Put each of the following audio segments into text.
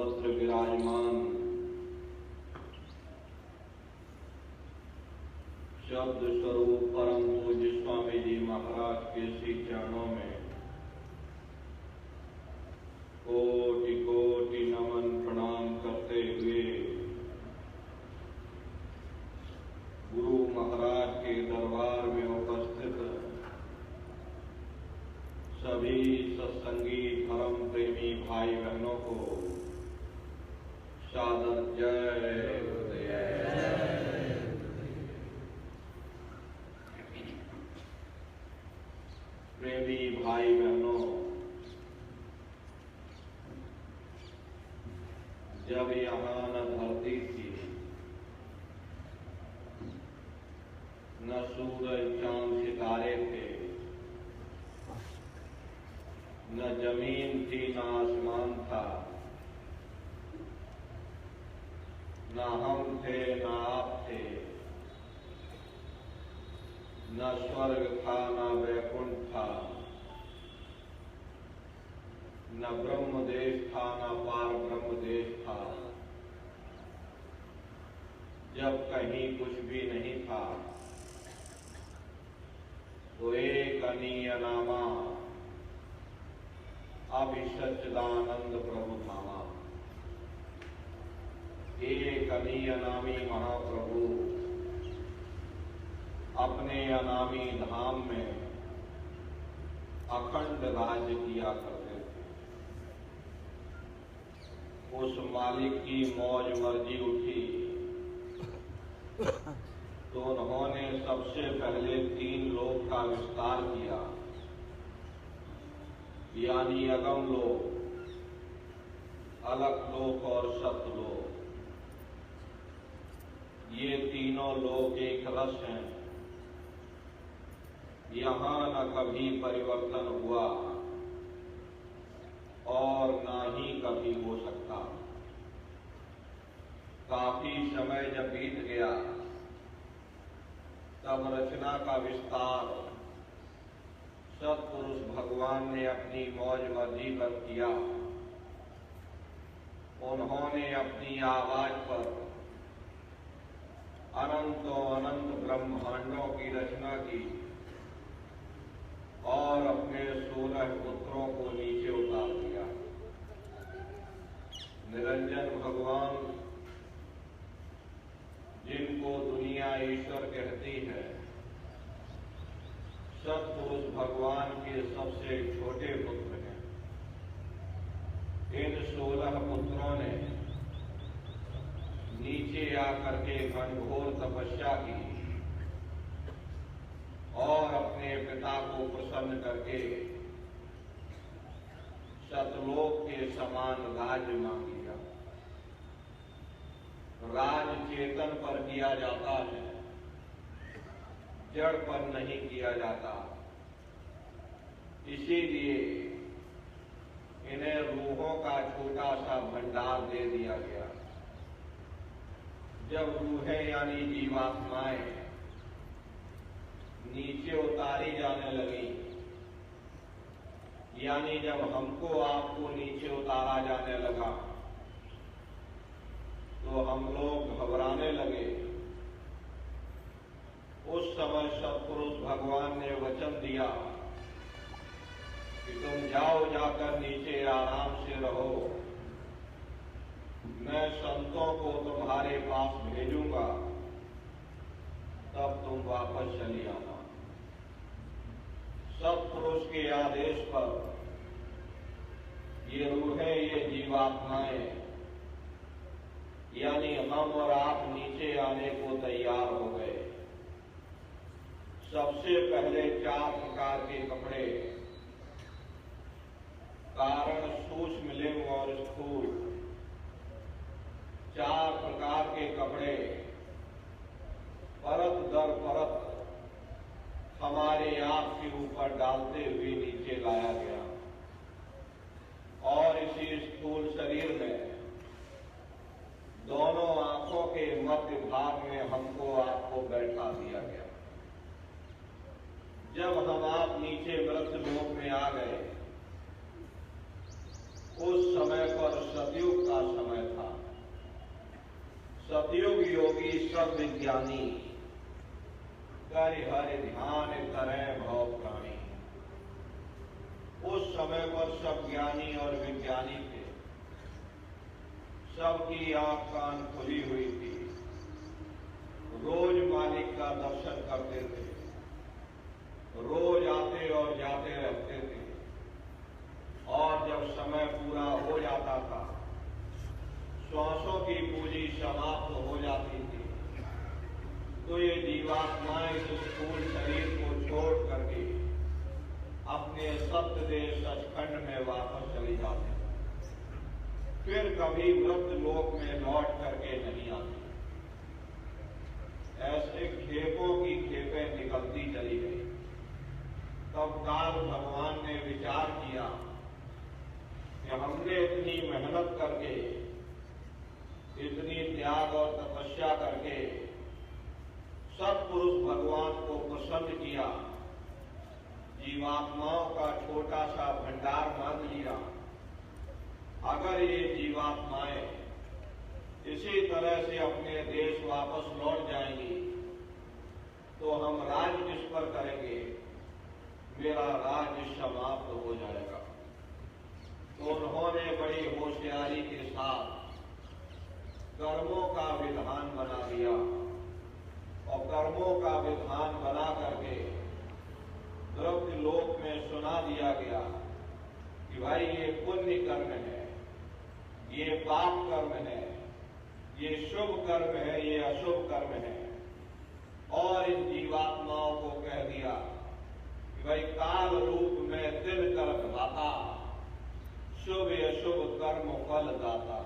सर्वत्र विराजमान शब्द स्वरूप परम पूज्य स्वामी जी महाराज के श्री चरणों में कोटि कोटि नमन प्रणाम करते हुए गुरु महाराज के दरबार में उपस्थित सभी सत्संगी धर्म प्रेमी भाई बहनों को सादर जय। प्रेमी भाई बहनों, जब यहाँ न धरती थी, न सूरज चांद सितारे थे, न जमीन थी न आसमान था, न हम थे न आप थे, न स्वर्ग था न वैकुंठ था, न ब्रह्म देश था न पार ब्रह्म देश था। जब कहीं कुछ भी नहीं था तो एक अनीय नामा अभिसच्चिदानंद प्रभु धामा, एक अनीय नामी महाप्रभु अपने अनामी धाम में अखंड राज्य किया करते थे। उस मालिक की मौज मर्जी उठी तो उन्होंने सबसे पहले 3 लोक का विस्तार किया, यानी अगम लोक, अलक लोक और सतलोक। ये तीनों लोक एक रस हैं। यहाँ न कभी परिवर्तन हुआ और न ही कभी हो सकता। काफी समय जब बीत गया तब रचना का विस्तार सत्पुरुष भगवान ने अपनी मौज मर्जी पर किया। उन्होंने अपनी आवाज पर अनंतों अनंत ब्रह्मांडों की रचना की और अपने 16 पुत्रों को नीचे उतार दिया। निरंजन भगवान, जिनको दुनिया ईश्वर कहती है, सत्पुरुष भगवान के सबसे छोटे पुत्र हैं। इन 16 पुत्रों ने नीचे आकर के घनघोर तपस्या की और अपने पिता को प्रसन्न करके सतलोक के समान राज्य मांग लिया। राज चेतन पर किया जाता है, जड़ पर नहीं किया जाता। इसीलिए इन्हें रूहों का छोटा सा भंडार दे दिया गया। जब रूहें यानी जीवात्माएं नीचे उतारी जाने लगी, यानी जब हमको आपको नीचे उतारा जाने लगा तो हम लोग घबराने लगे। उस समय सत्पुरुष भगवान ने वचन दिया कि तुम जाओ, जाकर नीचे आराम से रहो, मैं संतों को तुम्हारे पास भेजूंगा, तब तुम वापस चली आना। सत्पुरुष के आदेश पर ये रूहें, ये जीवात्माएं यानी हम और आप नीचे आने को तैयार हो गए। सबसे पहले 4 प्रकार के कपड़े, कारण, सूक्ष्म, लिंग और स्थूल, 4 प्रकार के कपड़े परत दर परत हमारे आप के ऊपर डालते हुए नीचे लाया गया और इसी स्थूल शरीर में दोनों आंखों के मध्य भाग में हमको आपको बैठा दिया गया। जब हम आप नीचे मृत्यु लोक में आ गए, उस समय पर सतयुग का समय था। सतयुग योगी सब विज्ञानी, कर हरि ध्यान करें भव प्राणी। उस समय पर सब ज्ञानी और विज्ञानी थे, सबकी आंख कान खुली हुई थी, रोज मालिक का दर्शन करते थे, रोज आते और जाते रहते थे। और जब समय पूरा हो जाता था, श्वासों की पूंजी समाप्त हो जाती थी, तो ये जीवात्माएं इस स्थूल शरीर को छोड़ करके अपने सत्य देश सचखंड में वापस चली जाती, फिर कभी मृत लोक में लौट करके नहीं आती। ऐसे खेपों की खेपें निकलती चली गई। तब काल भगवान ने विचार किया कि हमने इतनी मेहनत करके, इतनी त्याग और तपस्या करके सत्पुरुष भगवान को प्रसन्न किया, जीवात्माओं का छोटा सा भंडार मान लिया। अगर ये जीवात्माएं इसी तरह से अपने देश वापस लौट जाएंगी तो हम राज किस पर करेंगे? मेरा राज्य समाप्त हो जाएगा। तो उन्होंने बड़ी होशियारी के साथ कर्मों का विधान बना दिया और कर्मों का विधान बना करके द्रव्य लोक में सुना दिया गया कि भाई ये पुण्य कर्म है, ये पाप कर्म है, ये शुभ कर्म है, ये अशुभ कर्म है। और इन जीवात्माओं को कह दिया कि भाई काल रूप में दिन कर्म दाता, शुभ अशुभ कर्म फल दाता।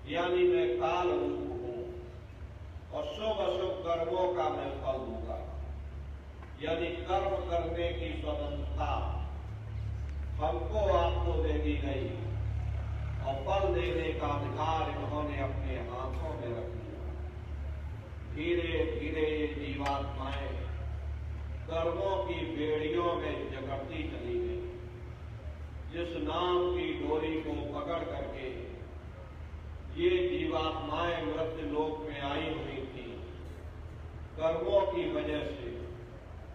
यानी मैं काल रूप हूं और शुभ अशुभ कर्मों का मैं फल दूंगा। यानी कर्म करने की स्वतंत्रता हमको आपको दे दी गई और फल देने का अधिकार इन्होंने अपने हाथों में रख लिया। धीरे धीरे ये जीवात्माएं कर्मों की बेड़ियों में जकड़ती चली गई। जिस नाम की डोरी को पकड़ करके ये जीवात्माएं मृत्यु लोक में आई हुई थी, कर्मों की वजह से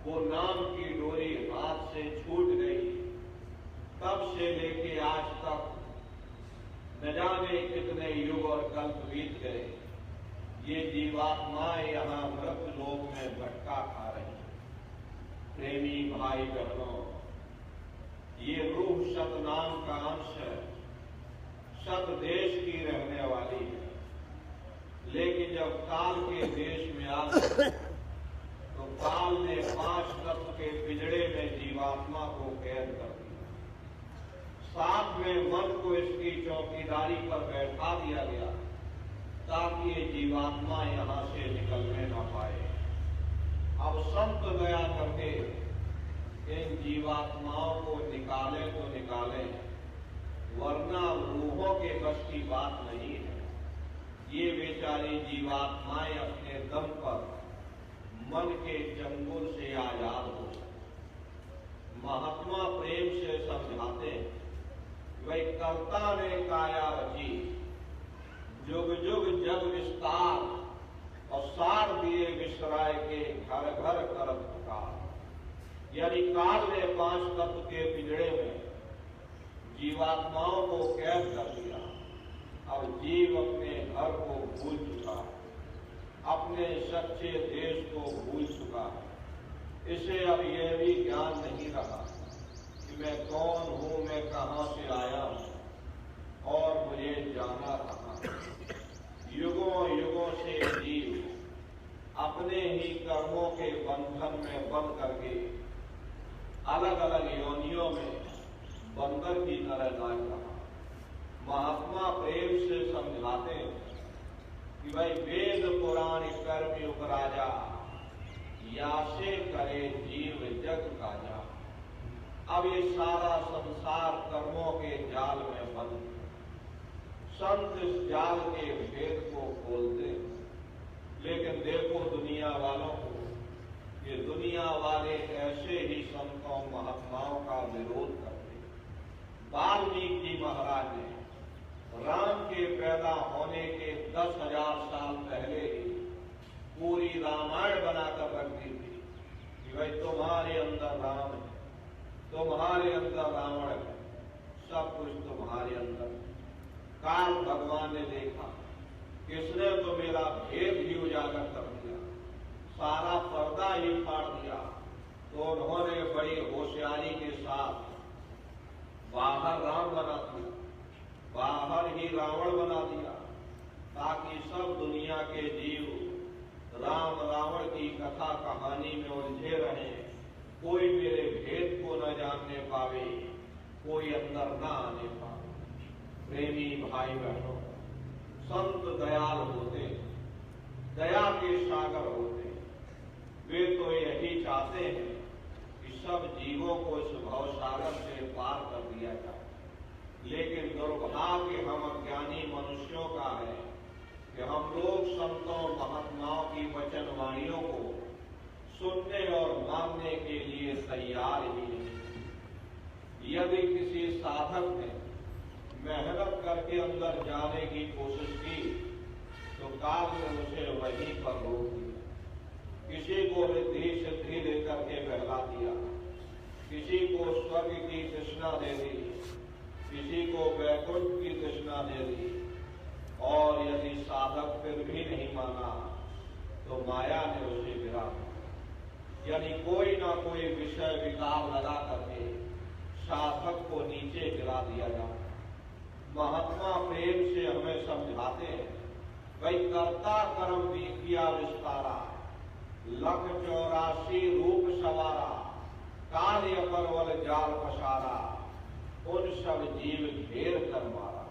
वो नाम की डोरी हाथ से छूट गई। तब से लेके आज तक न जाने कितने युग और कल्प बीत गए, ये जीवात्माएं यहाँ मृत्यु लोक में भटका खा रही। प्रेमी भाई बहनों, ये रूह सत नाम का अंश है, सत देश की रहने वाली है। लेकिन जब काल के देश में आ गए तो काल ने 5 तत्व के पिंजड़े में जीवात्मा को कैद कर दिया। साथ में मन को इसकी चौकीदारी पर बैठा दिया गया ताकि ये जीवात्मा यहां से निकलने न पाए। अब संत दया करके इन जीवात्माओं को निकाले तो निकाले, वरना रूहों के बस की बात नहीं है। ये बेचारी जीवात्माएं अपने दम पर मन के चंगुल से आजाद हो सकते। महात्मा प्रेम से समझाते हैं, वही कर्ता ने काया रची, जुग जुग जग विस्तार और सार दिए विसराय के घर घर करत पुकार। यानी काल ने 5 तत्व के पिंजड़े में जीवात्माओं को कैद कर दिया। अब जीव अपने घर को भूल चुका है, अपने सच्चे देश को भूल चुका है। इसे अब यह भी ज्ञान नहीं रहा कि मैं कौन हूं, मैं कहां से आया हूं और मुझे जाना कहां। युगों युगों से जीव अपने ही कर्मों के बंधन में बंध करके अलग अलग योनियों में बंदर की तरह नाच रहा। महात्मा प्रेम से समझाते हैं कि भाई वेद पुराण कर्म युग राजा, यासे करे जीव जग काजा। अब ये सारा संसार कर्मों के जाल में बंद है। संत इस जाल के भेद को खोलते हैं। लेकिन देखो दुनिया वालों को, ये दुनिया वाले ऐसे ही संतों महात्माओं का विरोध करते। वाल्मीकि महाराज काल भगवान ने देखा, किसने तो मेरा भेद ही उजागर कर दिया, सारा पर्दा ही फाड़ दिया। तो उन्होंने बड़ी होशियारी के साथ बाहर राम बना दिया, बाहर ही रावण बना दिया, ताकि सब दुनिया के जीव राम रावण की कथा कहानी में उलझे रहे, कोई मेरे भेद को न जानने पावे, कोई अंदर न आने पावे। प्रेमी भाई बहनों, संत दयाल होते, दया के सागर होते, वे तो यही चाहते हैं कि सब जीवों को इस भवसागर से पार कर दिया जाए। लेकिन दुर्भाग्य हम अज्ञानी मनुष्यों का है कि हम लोग संतों महात्माओं की वचन वाणियों को सुनने और मानने के लिए तैयार ही नहीं। यदि किसी साधक ने मेहनत करके अंदर जाने की कोशिश की तो काल ने उसे वहीं पर रोक दिया। किसी को रिद्धि सिद्धि देकर के बहला दिया, किसी को स्वर्ग की तृष्णा दे दी, किसी को वैकुंठ की तृष्णा दे दी, और यदि साधक फिर भी नहीं माना तो माया ने उसे गिरा दिया। यानी कोई ना कोई विषय विकार लगा करके साधक को नीचे गिरा दिया जाता। महात्मा प्रेम से हमें समझाते हैं, भाई कर्ता कर्म भी किया विस्तारा, 184 रूप सवारा, कार्य परवल जाल पसारा, उन सब जीव घेर कर मारा।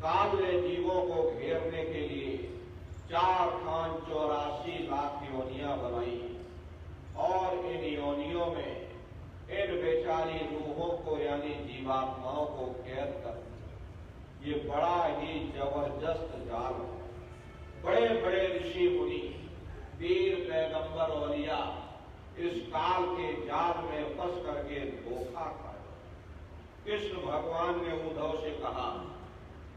काल ने जीवों को घेरने के लिए 484 लाख योनियां बनाई, और इन योनियों में इन बेचारी रूहों को यानी जीवात्माओं को कैद कर दिया। ये बड़ा ही जबरदस्त जाल है। बड़े बड़े ऋषि मुनि, वीर पैगंबर औलिया इस काल के जाल में फंस करके धोखा खाए। कृष्ण भगवान ने उद्धव से कहा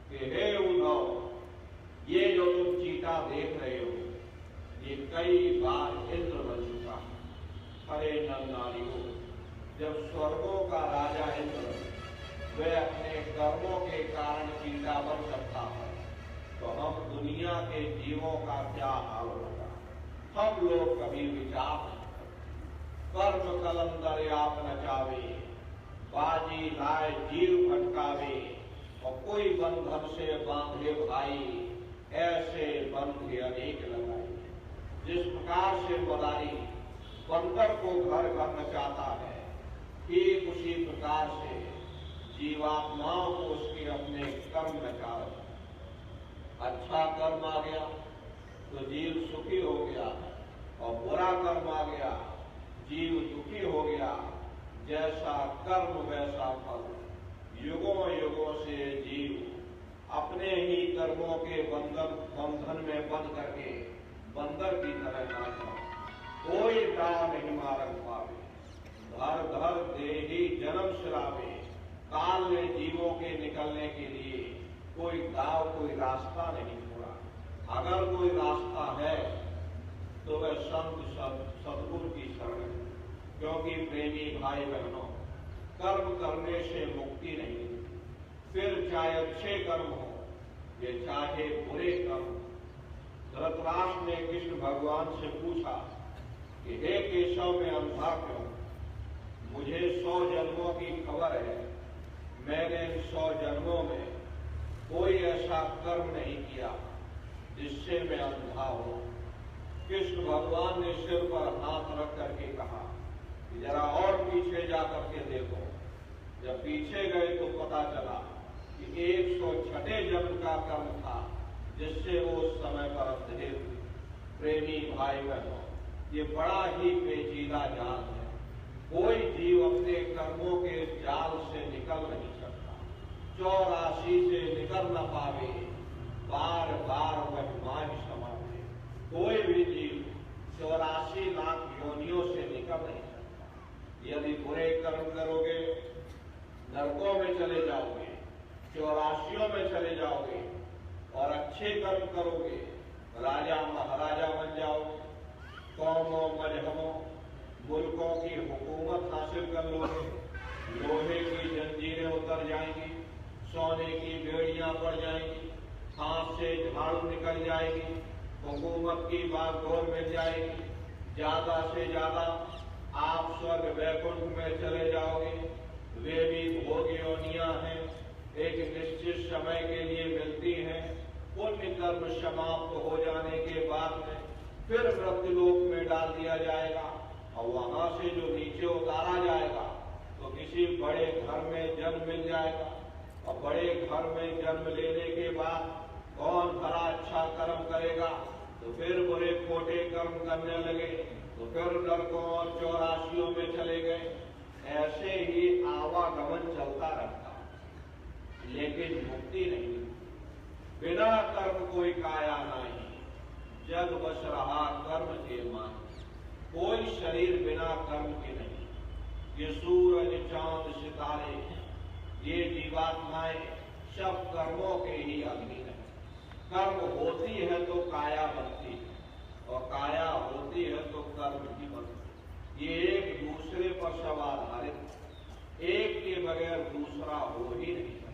कि हे उद्धव, ये जो तुम चीता देख रहे हो, ये कई बार इंद्र बन चुका है। अरे नर नारियों, जब स्वर्गों का राजा इंद्र वे अपने कर्मों के कारण चीता बन सकता है, तो हम दुनिया के जीवों का क्या हाल होगा? हम लोग कभी विचार नहीं करते। कर्म कलंदर आप नचावे, बाजी लाए जीव भटकावे, और कोई बंधन से बांधे भाई, ऐसे बंधे अनेक लगाए। जिस प्रकार से मदारी बंदर को घर घर नचाता है, ठीक उसी प्रकार से जीवात्माओं को उसके अपने कर्म नचा रहे। अच्छा कर्म आ गया तो जीव सुखी हो गया, और बुरा कर्म आ गया जीव दुखी हो गया। जैसा कर्म वैसा फल। युगों युगों से जीव अपने ही कर्मों के बंधन में बंध करके बंदर की तरह नाचा, कोई दाव नहीं मारक पावे, धर धर देही जन्म सिरावे। काल ने जीवों के निकलने के लिए कोई दाव, कोई रास्ता नहीं छोड़ा। अगर कोई रास्ता है तो वह संत सद्गुरु की शरण है। क्योंकि प्रेमी भाई बहनों, कर्म करने से मुक्ति नहीं मिलती। फिर चाहे अच्छे कर्म हो या चाहे बुरे कर्म। धृतराष्ट्र ने कृष्ण भगवान से पूछा कि हे केशव, में अंधा क्यों? मुझे 100 जन्मों की खबर है, मैंने 100 जन्मों में कोई ऐसा कर्म नहीं किया जिससे मैं अंधा हूं। कृष्ण भगवान ने सिर पर हाथ रख करके कहा कि जरा और पीछे जाकर के देखो। जब पीछे गए तो पता चला कि 106 जन्म का कर्म था जिससे वो उस समय पर अंधे हुए। प्रेमी भाई बहनों, ये बड़ा ही पेचीदा जाल है। कोई जीव अपने कर्मों के जाल से निकल नहीं सकता। 84 से निकल न पावे, बार बार वह मांझ समावे। कोई भी जीव 84 लाख योनियों से निकल नहीं सकता। यदि बुरे कर्म करोगे नरकों में चले जाओगे, 84 में चले जाओगे, और अच्छे कर्म करोगे राजा महाराजा बन जाओगे, कौमों मजहबों मुल्कों की हुकूमत हासिल कर लोगे, लोहे की जंजीरें उतर जाएंगी, सोने की बेड़ियां पड़ जाएंगी। हुकूमत की बागडोर मिल जाएगी, ज्यादा से ज्यादा आप स्वर्ग वैकुंठ में चले जाओगे। वे भी भोग योनियां हैं, एक निश्चित समय के लिए मिलती हैं। पुण्य कर्म समाप्त हो जाने के बाद में फिर मृत्युलोक में डाल दिया जाएगा और वहां से जो नीचे उतारा जाएगा तो किसी बड़े घर में जन्म मिल जाएगा। और बड़े घर में जन्म लेने के बाद कौन भला अच्छा कर्म करेगा तो फिर बुरे खोटे कर्म करने लगे तो फिर नरकों और चौरासियों में चले गए। ऐसे ही आवागमन चलता रहता, लेकिन मुक्ति नहीं। बिना कर्म कोई काया नहीं, जग बस रहा कर्म के मान। कोई शरीर बिना कर्म के नहीं। ये सूरज चांद सितारे ये जीवात्माएं सब कर्मों के ही अधीन है। कर्म होती है तो काया बनती है और काया होती है तो कर्म ही बनती है। ये एक दूसरे पर सब आधारित, एक के बगैर दूसरा हो ही नहीं सकता।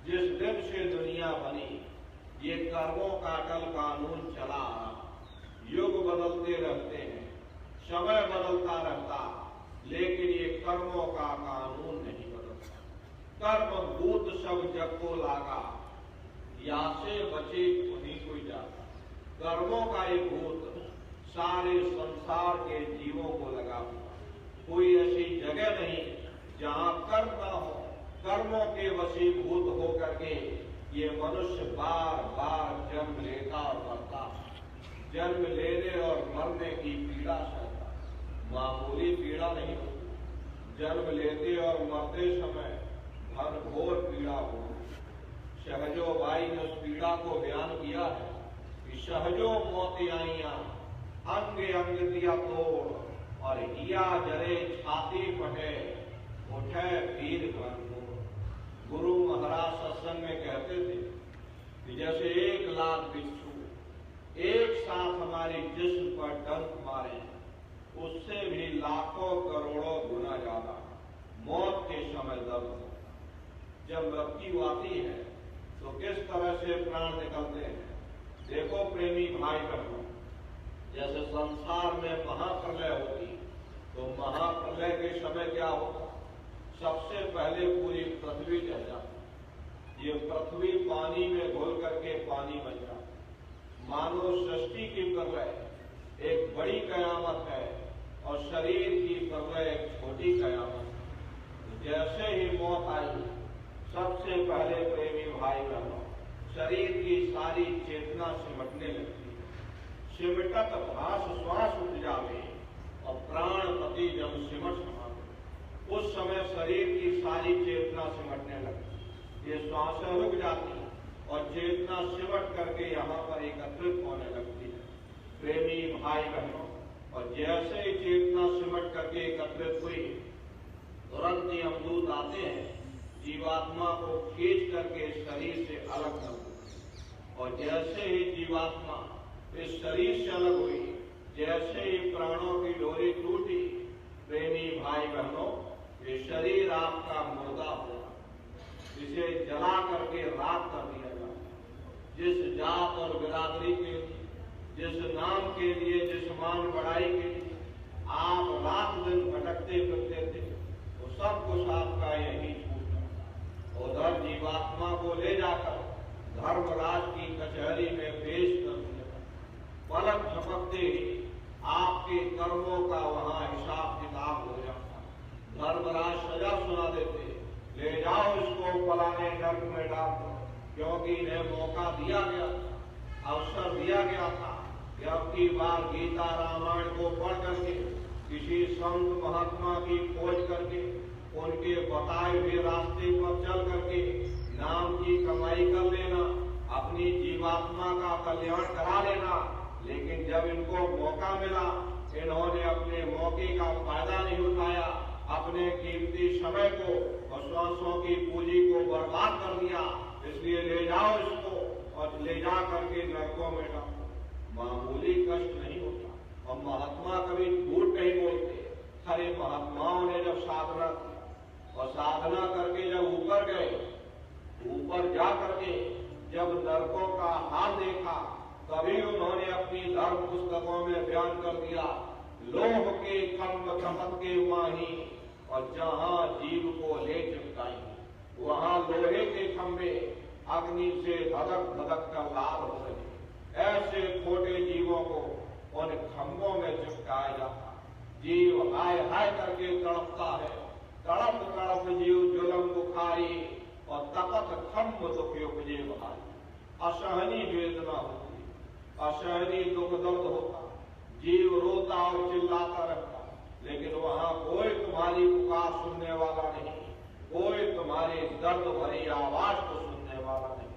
जिस दिन से दुनिया बनी ये कर्मों का अटल कानून चला आ रहा। युग बदलते रहते हैं, समय बदलता रहता, लेकिन ये कर्मों का कानून नहीं बदलता। कर्म भूत सब जग को लागा, या से बचे उन्हीं कोई जाता। कर्मों का ये भूत सारे संसार के जीवों को लगा हुआ। कोई ऐसी जगह नहीं जहां कर्म न हो। कर्मों के वशीभूत होकर के ये मनुष्य बार बार जन्म लेता और मरता, जन्म लेने और मरने की पीड़ा सहता। मामूली पीड़ा नहीं होती। जन्म लेते और मरते समय घनघोर पीड़ा होती। सहजो बाई ने उस पीड़ा को बयान किया है कि सहजो मौत आइया, अंग अंग दिया तोड़ और हिया जरे छाती फटे, उठे पीर घनघोर। गुरु महाराज सत्संग में कहते थे कि जैसे 1 लाख बिच्छू एक साथ हमारी जिस्म पर डंक मारे, उससे भी लाखों करोड़ों गुना ज्यादा मौत के समय दर्द हो। जब मृत्यु आती है तो किस तरह से प्राण निकलते हैं। देखो प्रेमी भाई बहनों, जैसे संसार में महाप्रलय होती तो महाप्रलय के समय क्या होता। सबसे पहले पूरी पृथ्वी जल जाती। ये पृथ्वी पानी में घुल करके पानी बन जाती। मानव सृष्टि की प्रलय एक बड़ी कयामत है और शरीर की प्रलय एक छोटी कयामत है। जैसे ही मौत आई सबसे पहले प्रेमी भाई बहनों शरीर की सारी चेतना सिमटने लगती है। सिमटत भास श्वास उठ जावे और प्राणपति जब सिमट समावे, उस समय शरीर की सारी चेतना सिमटने लगती। ये श्वासें रुक जाती और चेतना सिमट करके यहाँ पर एकत्रित होने लगती है। प्रेमी भाई बहनों, और जैसे ही चेतना सिमट करके एकत्रित हुई तुरंत ही यमदूत आते हैं, जीवात्मा को खींच करके शरीर से अलग कर देते। और जैसे ही जीवात्मा इस शरीर से अलग हुई, जैसे ही प्राणों की डोरी टूटी, प्रेमी भाई बहनों ये शरीर आपका मुर्दा होगा। इसे जला करके राख कर दिया जाता। जिस जात और बिरादरी के लिए, जिस नाम के लिए, जिस मान बढ़ाई के लिए आप रात दिन भटकते फिरते थे, वो सब कुछ आपका यही उधर जीवात्मा को ले जाकर धर्मराज की कचहरी में पेश कर दिया। पलक झपकते ही आपके कर्मों का वहां हिसाब किताब हो जाता। धर्मराज सजा सुना देते, ले जाओ इसको फलाने नर्क में डाल दो, क्योंकि इन्हें मौका दिया गया था, अवसर दिया गया था कि अब की बार गीता रामायण को पढ़ करके किसी संत महात्मा की खोज करके उनके बताए हुए रास्ते पर चल करके नाम की कमाई कर लेना, अपनी जीवात्मा का कल्याण करा लेना। लेकिन जब इनको मौका मिला, इन्होंने अपने मौके का फायदा नहीं उठाया, अपने कीमती समय को और श्वासों की पूंजी को बर्बाद कर दिया। इसलिए ले जाओ इसको और ले जा करके नरकों में डालो। मामूली कष्ट नहीं होता। और महात्मा कभी झूठ नहीं बोलते। खरे महात्माओं ने जब साधना की और साधना करके जब ऊपर गए, ऊपर जा करके जब नरकों का हाल देखा तभी उन्होंने अपनी धर्म पुस्तकों में बयान कर दिया, लोह के खम्भ खपत के माही, और जहां जीव को ले चिपकाएंगे वहां लोहे के खंभे अग्नि से धधक धधक कर लाल हो रहे। ऐसे छोटे जीवों को उन खंभों में चिपकाया जाता। जीव हाय हाय करके तड़पता है, तड़प तड़प जीव जुलम बुखारी, और तपत खम्भ दुख उपजे भारी। असहनीय वेदना होती, असहनीय दुख दर्द होता, जीव रोता और चिल्लाता रहता, लेकिन वहां कोई तुम्हारी पुकार सुनने वाला नहीं, कोई तुम्हारे दर्द भरी आवाज को सुनने वाला नहीं।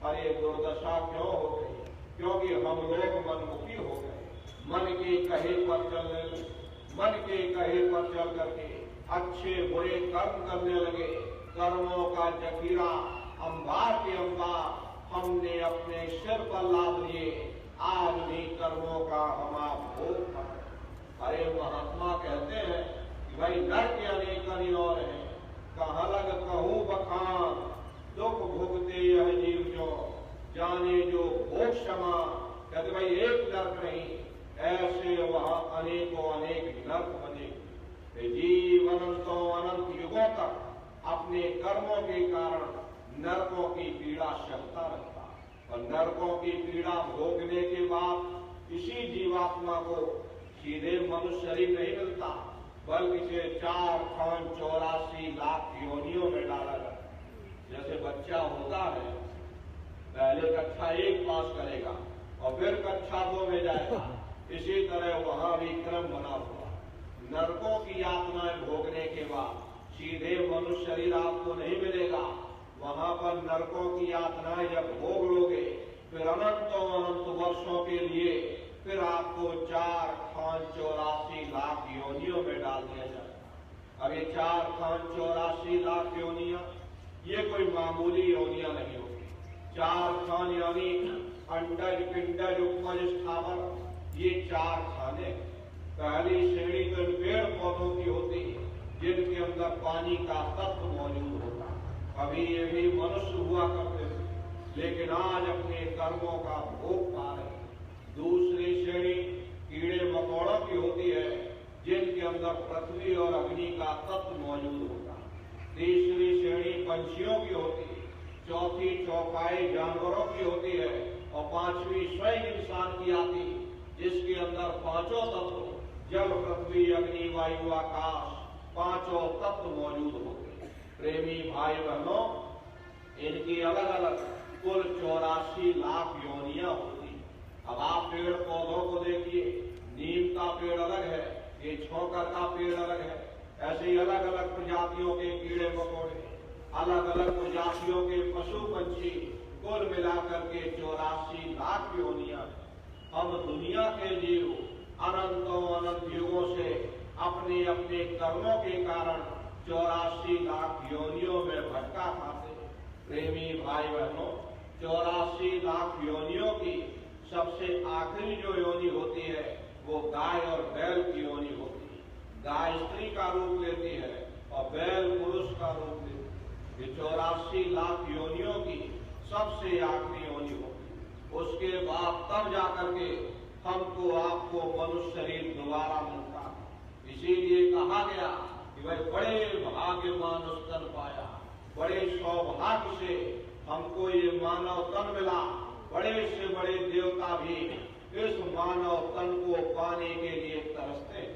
अरे दुर्दशा क्यों हो गई? क्योंकि हम लोग मनमुखी हो गए, मन के कहे पर चलने लगे, मन के कहे पर चल करके अच्छे बुरे कर्म करने लगे। कर्मों का जखीरा अंबार के अंबार हमने अपने सिर पर लाद लिए, आज भी कर्मों का हम भोग कर। अरे महात्मा कहते हैं कि भाई नर के अनेक और हैं, कहाँ लग कहूँ बखान, दुख भुगते यह जीव जो, जाने जो भोग क्षमा। कहते भाई एक नर्क नहीं, ऐसे वहां अनेकों अनेक नर्क बने। जीव अनंतों अनंत युगों तक अपने कर्मों के कारण नरकों की पीड़ा सहता रहता, और नरकों की पीड़ा भोगने के बाद इसी जीवात्मा को सीधे मनुष्य शरीर नहीं मिलता, बल्कि इसे 4,84 लाख योनियों में डाला जाता। जैसे बच्चा होता है, पहले कक्षा 1 पास करेगा और फिर कक्षा 2 में जाएगा, इसी तरह वहां भी क्रम बना हुआ। नरकों की यातनाएं भोगने के बाद सीधे मनुष्य शरीर आपको नहीं मिलेगा, वहां पर नरकों की यातनाएं जब भोग लोगे, फिर अनंतों अनंत वर्षों के लिए फिर आपको 4,84 लाख योनियों में डाल दिया जाएगा। अब ये 4,84 लाख योनियां, ये कोई मामूली योनियां नहीं होती। 4 खान यानी अंडज पिंडज उपज स्थावर, ये 4 खाने। पहली श्रेणी तो पेड़ पौधों की होती है जिनके अंदर पानी का तत्व मौजूद होता। अभी ये भी मनुष्य हुआ करते थे, लेकिन आज अपने कर्मों का भोग पा रहे। दूसरी श्रेणी कीड़े मकोड़ों की होती है जिनके अंदर पृथ्वी और अग्नि का तत्व मौजूद होता। तीसरी श्रेणी पंछियों की होती है, चौथी चौपाई जानवरों की होती है, और 5वीं स्वयं इंसान की आती, जिसके अंदर 5 तत्व जल पृथ्वी अग्नि वायु आकाश 5 तत्व मौजूद होते। प्रेमी भाई बहनों, इनकी अलग अलग कुल 84 लाख योनियां होती। अब आप पेड़ पौधों को देखिए, नीम का पेड़ अलग है, ये छोकर का पेड़ अलग है, ऐसे ही अलग अलग प्रजातियों के कीड़े मकोड़े, अलग अलग प्रजातियों के पशु पंछी, कुल मिलाकर के 84 लाख योनियां। हम दुनिया के जीव अनंतों अनंत युगों से अपने अपने कर्मों के कारण 84 लाख योनियों में भटका खाते। प्रेमी भाई बहनों, 84 लाख योनियों की सबसे आखिरी जो योनि होती है वो गाय और बैल की योनि होती है। गाय स्त्री का रूप लेती है और बैल पुरुष का रूप लेती है। ये 84 लाख योनियों की सबसे आखिरी योनि होती है। उसके बाद तब जाकर के हमको आपको मनुष्य शरीर दोबारा मिलता है। इसीलिए कहा गया कि भाई बड़े भाग्यवान उस तन पाया, बड़े सौभाग्य से हमको ये मानव तन मिला। बड़े से बड़े देवता भी इस मानव तन को पाने के लिए तरसते हैं,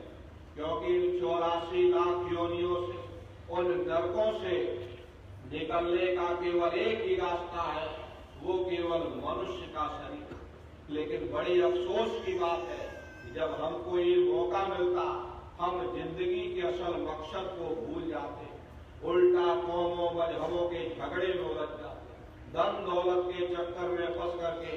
क्योंकि 84 लाख योनियों से, उन नरकों से निकलने का केवल एक ही रास्ता है, वो केवल मनुष्य का शरीर। लेकिन बड़ी अफसोस की बात है कि जब हमको ये मौका मिलता, हम जिंदगी के असल मकसद को भूल जाते, उल्टा कौमों मजहबों के झगड़े में उलझ जाते, धन दौलत के चक्कर में फंस करके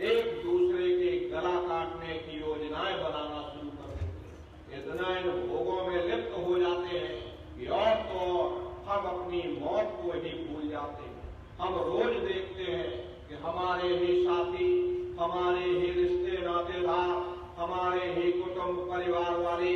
एक दूसरे के गला काटने की योजनाएं बनाना शुरू कर देते। इतना इन भोगों में लिप्त हो जाते हैं कि और तो हम अपनी मौत को ही भूल जाते हैं। हम रोज देखते हैं कि हमारे ही साथी, हमारे ही रिश्ते नातेदार, हमारे ही कुटुंब परिवार वाले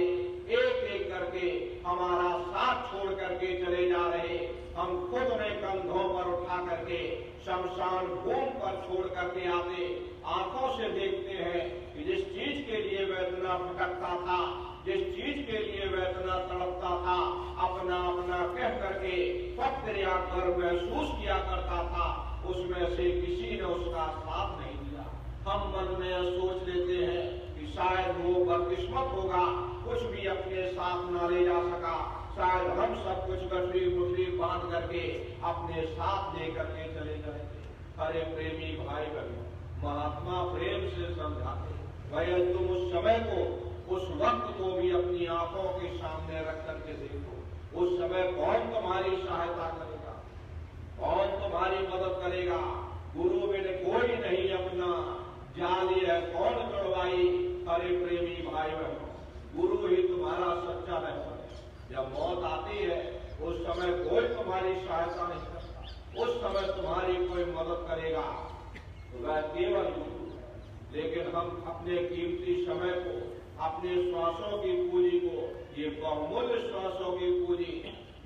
एक एक करके हमारा साथ छोड़ करके चले जा रहे, हम खुद ने कंधों पर उठा करके शमशान भूमि पर छोड़ करके आते, आंखों से देखते हैं कि जिस चीज के लिए वह इतना भटकता था, जिस चीज के लिए वह इतना तड़पता था, अपना अपना कह करके फक्र या गर्व महसूस किया करता था, उसमें से किसी ने उसका साथ नहीं दिया। हम मन में सोच लेते हैं कि शायद वो बदकिस्मत होगा, कुछ भी अपने साथ ना ले जा सका, शायद हम सब कुछ गठरी मुठरी बांध करके अपने साथ लेकर के चले जाएंगे। अरे प्रेमी भाई बहनों, महात्मा प्रेम से समझाते, भाई तुम उस समय को, उस वक्त को भी अपनी आंखों के सामने रख करके देखो। उस समय कौन तुम्हारी सहायता करेगा, कौन तुम्हारी मदद करेगा? गुरु में कोई नहीं अपना, जाली है कौन चढ़वाई? अरे प्रेमी भाई बहनों, गुरु ही तुम्हारा सच्चा रहता है। जब मौत आती है उस समय कोई तुम्हारी सहायता नहीं करता, उस समय तुम्हारी कोई मदद करेगा तो वह केवल गुरु है। लेकिन हम अपने कीमती समय को, अपने श्वासों की पूंजी को, ये बहुमूल्य श्वासों की पूंजी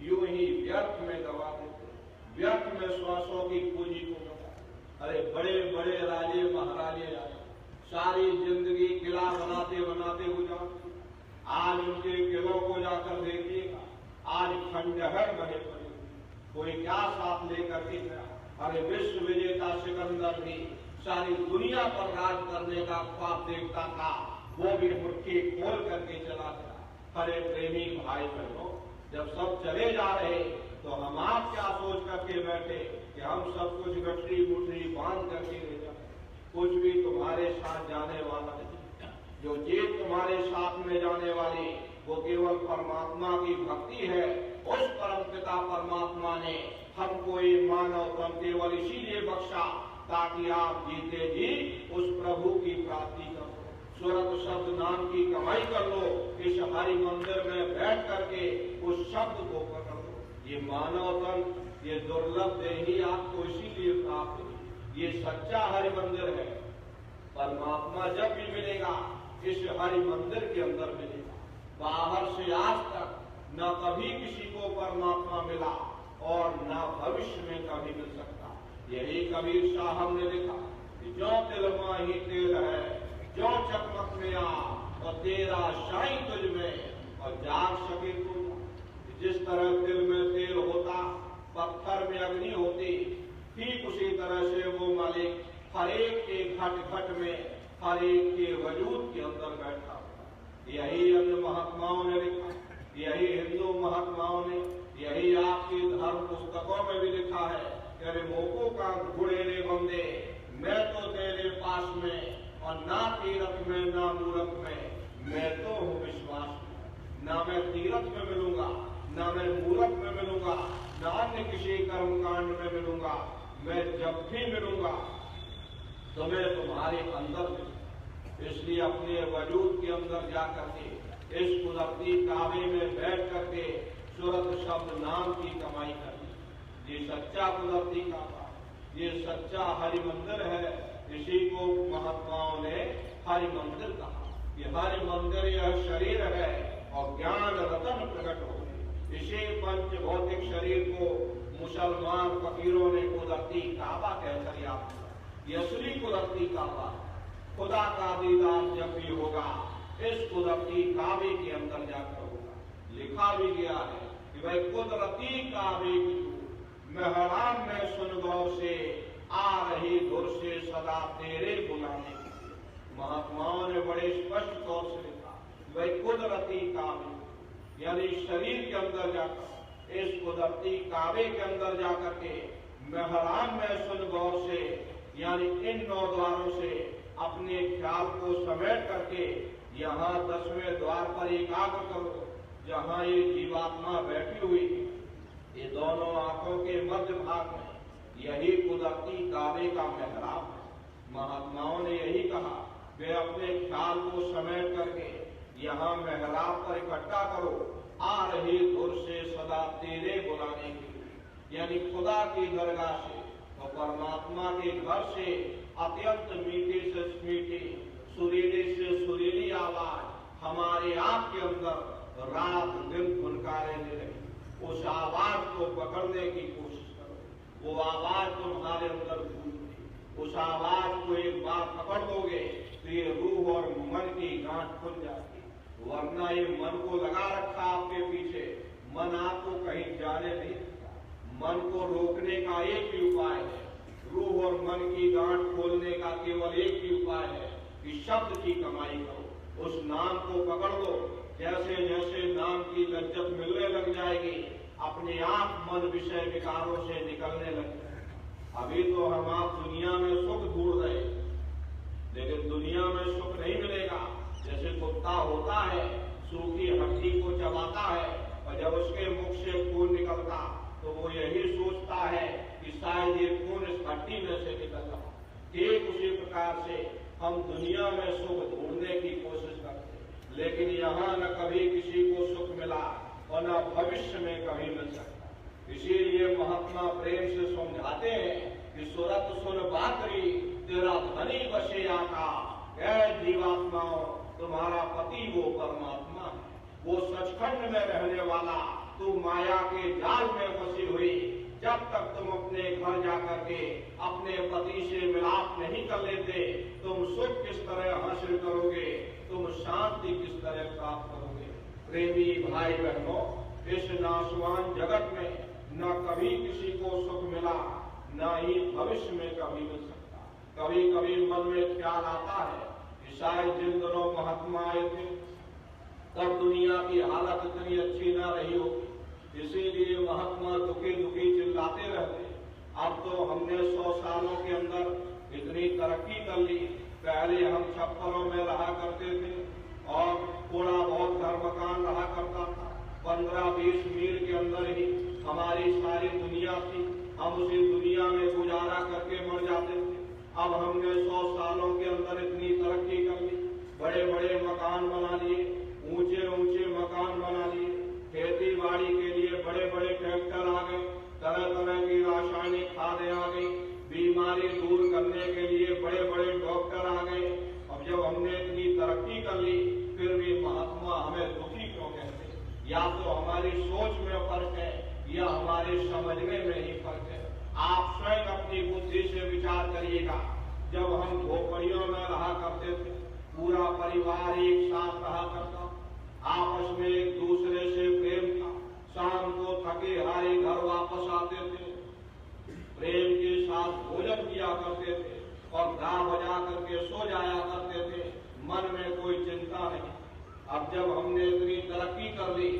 यूं ही व्यर्थ में गवा देते, व्यर्थ में श्वासों की पूंजी को गवा। अरे बड़े बड़े राजे महाराजे आए, सारी जिंदगी किला बनाते बनाते गुजारते, आज उनके किलों को जाकर देखिएगा, आज खंडहर बने पड़े, कोई क्या साथ लेकर के गया? अरे विश्व विजेता सिकंदर भी सारी दुनिया पर राज करने का ख्वाब देखता था, वो भी मुट्ठी खोल करके चला गया। अरे प्रेमी भाई बहनों, जब सब चले जा रहे तो हम आप क्या सोच करके बैठे कि हम सब कुछ गठरी मुठरी बांध करके ले जाए? कुछ भी तुम्हारे साथ जाने वाला नहीं। जो चीज तुम्हारे साथ में जाने वाली वो केवल परमात्मा की भक्ति है। उस परम पिता परमात्मा ने हमको ये मानव तन केवल इसीलिए बख्शा ताकि आप जीते जी उस प्रभु की प्राप्ति करो, स्वर्ग शब्द नाम की कमाई कर लो, इस हरि मंदिर में बैठ करके उस शब्द को पकड़ लो। ये मानव तन, ये दुर्लभ देही आपको इसीलिए प्राप्त हुई। ये सच्चा हरि मंदिर है। परमात्मा जब भी मिलेगा इस हरि मंदिर के अंदर मिलेगा। बाहर से आज तक न कभी किसी को परमात्मा मिला और न भविष्य में कभी मिल सकता। यही कबीर साहब ने लिखा कि जो दिल माही तेल है, जो चकमक में आ और तेरा शाही तुझ में और जाग सके तुम। जिस तरह दिल में तेल होता, पत्थर में अग्नि होती, ठीक उसी तरह से वो मालिक हर एक के घट घट में, हर एक के वजूद के अंदर बैठा हुआ। यही अन्य महात्माओं ने लिखा, यही हिंदू महात्माओं ने, यही आपकी धर्म पुस्तकों में भी लिखा है कि अरे मोको का घुड़े रे बंदे, मैं तो तेरे पास में और ना तीरथ में ना मूरत में, मैं तो हूँ विश्वास में। ना मैं तीरथ में मिलूंगा, ना मैं मूरत में मिलूंगा, ना अन्य किसी कर्मकांड में मिलूंगा। मैं जब भी मिलूंगा तो मैं तुम्हारे अंदर मिलूंगा। इसलिए अपने वजूद के अंदर जाकर के इस कुदरती काबे में बैठ करके सूरत शब्द नाम की कमाई करनी। ये सच्चा कुदरती काबा, ये सच्चा हरि मंदिर है। इसी को महात्माओं ने हरि मंदिर कहा। ये हरि मंदिर यह शरीर है और ज्ञान रतन प्रकट हो गए। इसी पंच भौतिक शरीर को मुसलमान फकीरों ने कुदरती काबा कहकर याद किया। ये असली कुदरती काबा, खुदा का दीदार जब भी होगा इस कुदरती काबे के अंदर जाकर होगा। लिखा भी गया है कि भाई कुदरती काबे की मेहराब में सुन गौर से आ रही धुर से सदा तेरे बुलाने की। महात्माओं ने बड़े स्पष्ट तौर से लिखा, भाई कुदरती काबे यानी शरीर के अंदर जाकर, इस कुदरती काबे के अंदर जाकर के मेहराब में सुन गौर से यानी इन 9 द्वारों से अपने ख्याल को समेट करके यहाँ 10वें द्वार पर एकाग्र करो, जहाँ ये जीवात्मा बैठी हुई है। ये दोनों आंखों के मध्य भाग में यही कुदरती काबे का मेहराब है। महात्माओं ने यही कहा, वे अपने ख्याल को समेट करके यहाँ मेहराब पर इकट्ठा करो, आ रही धुर से सदा तेरे बुलाने के लिए। यानी खुदा की दरगाह से और परमात्मा के घर से अत्यंत मीठी से मीठी, सुरीली से सुरीली आवाज हमारे आप के अंदर रात दिन फुनकारे दे रही। उस आवाज को पकड़ने की उस आवाज को एक बार पकड़ लोगे तो ये रूह और मन की गांठ खुल जाती, वरना ये मन को लगा रखा आपके पीछे, मन आपको कहीं जाने नहीं देता। मन को रोकने का एक ही उपाय है, रूह और मन की गांठ खोलने का केवल एक ही उपाय है कि शब्द की कमाई करो, उस नाम को पकड़ लो। जैसे जैसे नाम की लज्जत मिलने लग जाएगी, अपने आप मन विषय विकारों से निकलने लग जाएगा। अभी तो हम आप दुनिया में सुख ढूंढ रहे, लेकिन दुनिया में सुख नहीं मिलेगा। जैसे कुत्ता होता है, सूखी हड्डी को चबाता है और जब उसके मुख से खून निकलता तो वो यही सोचता है कि शायद ये खून इस हड्डी में से निकल रहा। ठीक उसी प्रकार से हम दुनिया में सुख ढूंढने की कोशिश करते, लेकिन यहाँ न कभी किसी को सुख मिला और न भविष्य में कभी मिल सकता। इसीलिए महात्मा प्रेम से समझाते हैं कि सुरत सुन बातरी तेरा धनी बसे आका, जीवात्माओं तुम्हारा पति वो परमात्मा है, वो सचखंड में रहने वाला, तुम माया के जाल में फंसी हुई। जब तक तुम अपने घर जाकर के अपने पति से मिलाप नहीं कर लेते, तुम सुख किस तरह हासिल करोगे, तुम शांति किस तरह प्राप्त करोगे। प्रेमी भाई बहनों, इस नाशवान जगत में न कभी किसी को सुख मिला, न ही भविष्य में कभी मिल सकता। कभी कभी मन में ख्याल आता है कि शायद जिन दिनों महात्मा आए थे तब दुनिया की हालत इतनी अच्छी न रही होगी, इसीलिए महात्मा दुखी दुखी चिल्लाते रहते। अब तो हमने 100 सालों के अंदर इतनी तरक्की कर ली। पहले हम छप्परों में रहा करते थे और थोड़ा बहुत घर मकान रहा करता था। 15-20 मील के अंदर ही हमारी सारी दुनिया थी, हम उसी दुनिया में गुजारा करके मर जाते थे। अब हमने 100 सालों के अंदर इतनी तरक्की कर ली, बड़े बड़े मकान बना लिए, ऊंचे ऊंचे मकान बना लिए, खेती बाड़ी के लिए बड़े बड़े ट्रैक्टर आ गए, तरह तरह की रासायनिक खादें आ गई, बीमारी दूर करने के लिए बड़े बड़े डॉक्टर आ गए। अब जब हमने इतनी तरक्की कर ली, फिर भी महात्मा हमें दुखी क्यों कहते? या तो हमारी सोच में फर्क है या हमारे समझने में ही फर्क है। आप स्वयं अपनी बुद्धि से विचार करिएगा। जब हम झोपड़ियों में रहा करते थे, पूरा परिवार एक साथ रहा करता, आपस में एक दूसरे से प्रेम था, शाम को थके हारे घर वापस आते थे, प्रेम के साथ भोजन किया करते थे और गा बजा करके सो जाया करते थे, मन में कोई चिंता नहीं। अब जब हमने इतनी तरक्की कर ली,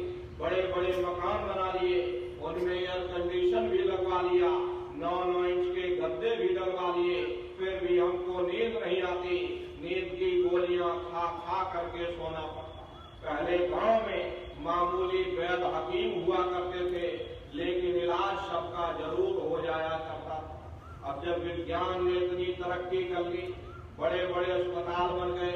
बड़े बड़े मकान बना लिए, उनमें एयर कंडीशन भी लगवा लिया, 9-9 इंच के गद्दे भी डलवा लिए, फिर भी हमको नींद नहीं आती। नींद की गोलियां खा खा करके सोना पड़ता। पहले गांव में मामूली वैद हकीम हुआ करते थे, लेकिन इलाज सबका जरूर हो जाया करता था। अब जब विज्ञान ने इतनी तरक्की कर ली, बड़े बड़े अस्पताल बन गए,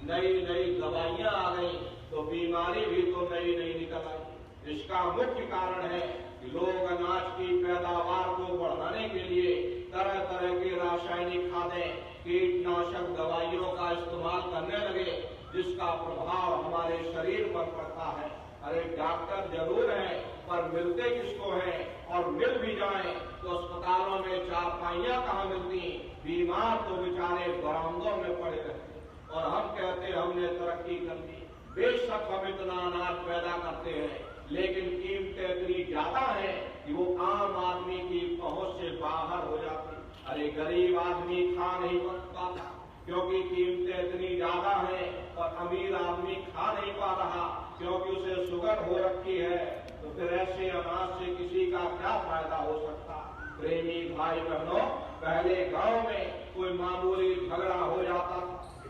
नई नई दवाइयां आ गई, तो बीमारी भी तो नई नई निकल आई। इसका मुख्य कारण है कि लोग अनाज की पैदावार को बढ़ाने के लिए तरह तरह की रासायनिक खादें, कीटनाशक दवाइयों का इस्तेमाल करने लगे, जिसका प्रभाव हमारे शरीर पर पड़ता है। अरे डॉक्टर जरूर है, पर मिलते किसको हैं? और मिल भी जाएं तो अस्पतालों में चारपाइयां कहाँ मिलती? बीमार तो बेचारे बरामदों में पड़े रहते, और हम कहते हमने तरक्की कर ली। बेशक हम इतना अनाज पैदा करते हैं, लेकिन कीमतें इतनी ज्यादा है कि वो आम आदमी की पहुंच से बाहर हो जाती। अरे गरीब आदमी खा नहीं पाता क्योंकि कीमतें इतनी ज्यादा हैं, और अमीर आदमी खा नहीं पा रहा क्योंकि उसे शुगर हो रखी है। तो फिर ऐसे अनाज से किसी का क्या फायदा हो सकता? प्रेमी भाई बहनों, पहले गांव में कोई मामूली झगड़ा हो जाता,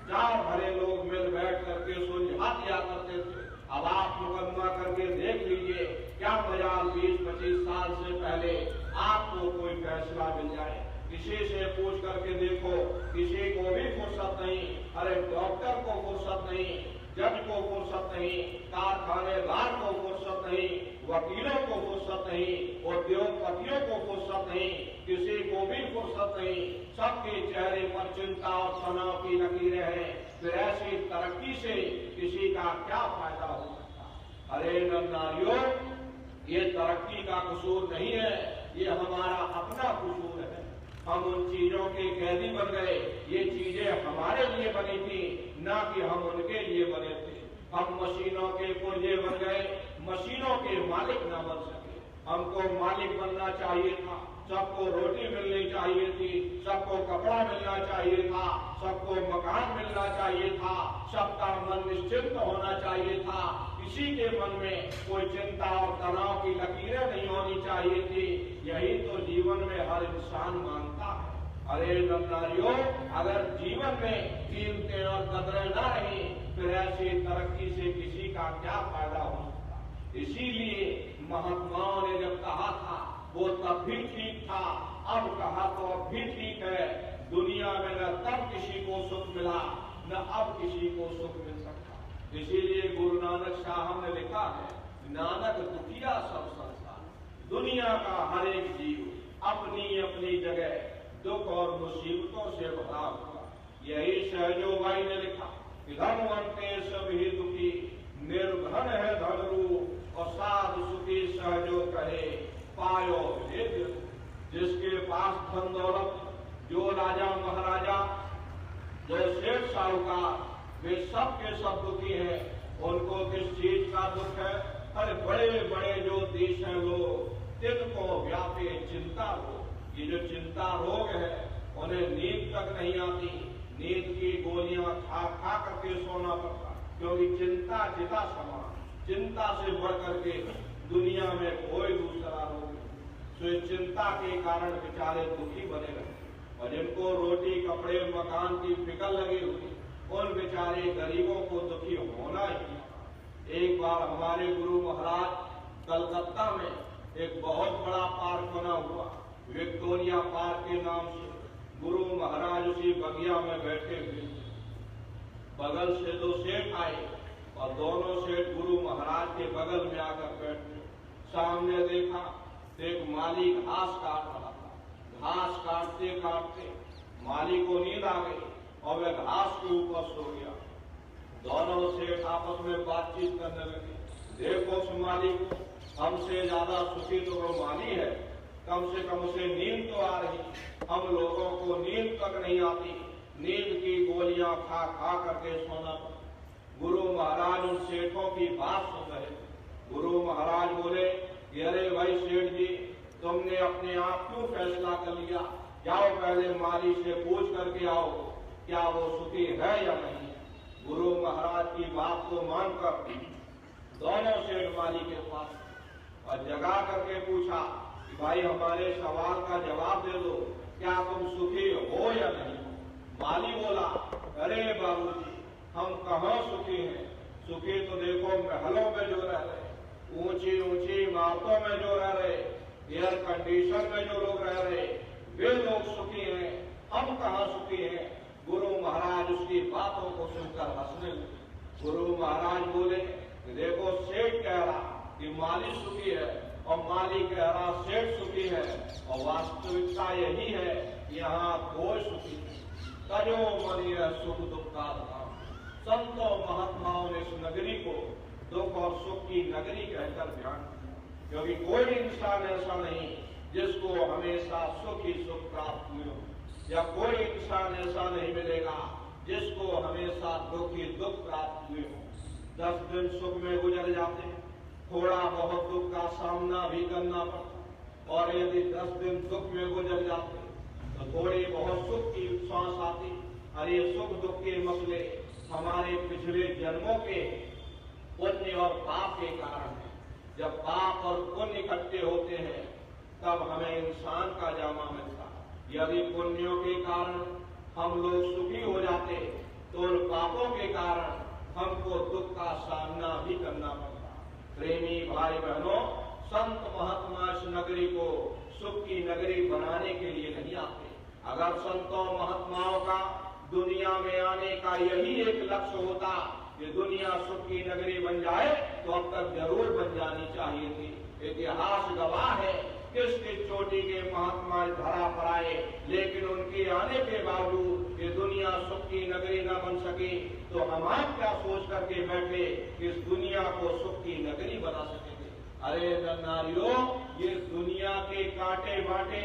4 भरे लोग मिल बैठ करके सुलझा दिया करते थे। अब आप मुकदमा करके देख लीजिए, क्या मजाल 20-25 साल से पहले आपको कोई फैसला मिल जाए। किसी से पूछ करके देखो, किसी को भी फुर्सत नहीं। अरे डॉक्टर को फुर्सत नहीं, जज को फुर्सत नहीं, कारखानेदार को फुर्सत नहीं, वकीलों को फुर्सत नहीं, उद्योगपतियों को फुर्सत नहीं, किसी को भी फुर्सत नहीं। सबके चेहरे पर चिंता और तनाव की लकीरें हैं। फिर ऐसी तरक्की से किसी का क्या फायदा हो सकता? अरे नारियों, ये तरक्की का कसूर नहीं है, ये हमारा अपना कसूर है। हम उन चीजों के कैदी बन गए। ये चीजें हमारे लिए बनी थी, ना कि हम उनके लिए बने थे। हम मशीनों के पुर्जे बन गए, मशीनों के मालिक ना बन सके। हमको मालिक बनना चाहिए था, सबको रोटी मिलनी चाहिए थी, सबको कपड़ा मिलना चाहिए था, सबको मकान मिलना चाहिए था, सबका मन निश्चिंत होना चाहिए था, किसी के मन में कोई चिंता और तनाव की लकीरें नहीं होनी चाहिए थी। यही तो जीवन में हर इंसान मांगता है। अरे नारियों, अगर जीवन में कीमतें और कदरें न रही, फिर ऐसी तरक्की से किसी का क्या फायदा हो सकता। इसीलिए महात्माओं ने जब कहा था वो तब भी ठीक था, अब कहा तो अब भी ठीक है। दुनिया में न तब किसी को सुख मिला, न अब किसी को सुख मिल सकता। इसीलिए गुरु नानक साहब ने लिखा है, नानक दुखिया सब संसार। दुनिया का हर एक जीव अपनी अपनी जगह दुख और मुसीबतों से भरा हुआ। यही सहजो भाई ने लिखा, धनवंते सभी दुखी, निर्धन है धनरू, और साधु सुखी सहजो कहे, पायो भेद। जिसके पास धन दौलत, जो राजा महाराजा, जो सेठ साहूकार, वे सब के सब दुखी हैं। उनको किस चीज का दुख है? अरे बड़े बड़े जो देश हैं लोग, तिनको व्यापे चिंता रोग। ये जो चिंता रोग है, उन्हें नींद तक नहीं आती। नींद की गोलियां खा खा करके सोना पड़ता, क्योंकि चिंता चिता समान। चिंता से बढ़ करके दुनिया में कोई दूसरा रोग नहीं। तो चिंता के कारण बेचारे दुखी बने रहे। और जिनको रोटी कपड़े मकान की फिक्र लगी हुई, उन बेचारे गरीबों को दुखी होना ही। एक बार हमारे गुरु महाराज कलकत्ता में एक बहुत बड़ा पार्क बना हुआ, विक्टोरिया पार्क के नाम से। गुरु महाराज उसी बगिया में बैठे हुए, बगल से दो सेठ आए और दोनों सेठ गुरु महाराज के बगल में आकर बैठे। सामने देखा, एक माली घास काट रहा था। घास काटते काटते माली को नींद आ गई और वह घास के ऊपर सो गया। दोनों सेठ आपस में बातचीत करने लगे। देखो उस माली को, हमसे ज्यादा सुखी तो वो माली है, कम से कम उसे नींद तो आ रही, हम लोगों को नींद तक नहीं आती। नींद की गोलियां खा खा करके सोना पड़ा। गुरु महाराज उन सेठों की बात सुन रहे। गुरु महाराज बोले, अरे भाई सेठ जी, तुमने अपने आप क्यों फैसला कर लिया? जाओ पहले माली से पूछ करके आओ, क्या वो सुखी है या नहीं। गुरु महाराज की बात को मानकर दोनों सेठ माली के पास और जगा करके पूछा कि भाई हमारे सवाल का जवाब दे दो, क्या तुम सुखी हो या नहीं। माली बोला, अरे बाबूजी, हम कहाँ सुखी हैं। सुखी तो देखो महलों में जो रह रहे, ऊंची ऊंची इमारतों में जो रह रहे, एयर कंडीशन में जो लोग रह रहे, वे लोग सुखी हैं, हम कहाँ सुखी हैं। गुरु महाराज उसकी बातों को सुनकर हंसने लगे। गुरु महाराज बोले, देखो सेठ कह रहा कि माली सुखी है और माली कह रहा सेठ सुखी है, और वास्तविकता यही है, यहाँ कोई सुखी नहीं। तजो मनी है सुख दुख का धाम। संतों महात्माओं ने इस नगरी को दुख और सुख की नगरी कहकर ध्यान दिया, क्योंकि कोई इंसान ऐसा नहीं जिसको हमेशा सुख ही सुख प्राप्त हुए हो, या कोई इंसान ऐसा नहीं मिलेगा जिसको हमेशा दुख ही दुख प्राप्त हुए हो। 10 दिन सुख में गुजर जाते, थोड़ा बहुत दुख का सामना भी करना पड़ता, और यदि 10 दिन सुख में गुजर जाते तो थोड़ी बहुत सुख की सांस आती। और ये सुख दुख के मसले हमारे पिछले जन्मों के पुण्य और पाप के कारण है। जब पाप और पुण्य इकट्ठे होते हैं तब हमें इंसान का जामा मिलता। यदि पुण्यों के कारण हम लोग सुखी हो जाते तो उन पापों के कारण हमको दुख का सामना भी करना पड़ता। प्रेमी भाई बहनों, संत महात्मा इस नगरी को सुख की नगरी बनाने के लिए नहीं आते। अगर संतों महात्माओं का दुनिया में आने का यही एक लक्ष्य होता कि दुनिया सुख की नगरी बन जाए, तो अब तक जरूर बन जानी चाहिए थी। इतिहास गवाह है, किस किस चोटी के महात्मा धरा पर आए, लेकिन उनके आने के बावजूद ये दुनिया सुख की नगरी न बन सकी। तो हम आप क्या सोच करके बैठे कि इस दुनिया को सुख की नगरी बना सकेंगे। अरे नारियों, ये दुनिया के कांटे बांटे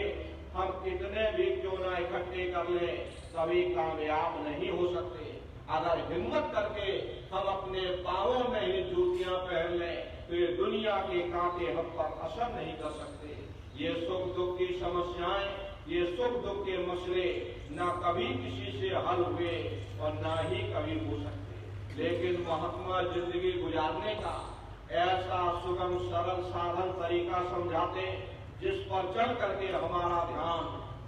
हम कितने भी क्यों ना इकट्ठे कर लें, कभी कामयाब नहीं हो सकते। अगर हिम्मत करके हम अपने पांवों में ही जूतियां पहन लें तो ये दुनिया के कांटे हम पर असर नहीं कर सकते। ये सुख दुख की समस्याएं, ये सुख दुख के मसले न कभी किसी से हल हुए और न ही कभी हो सकते। लेकिन महात्मा जिंदगी गुजारने का ऐसा सुगम सरल साधन तरीका समझाते जिस पर चल करके हमारा ध्यान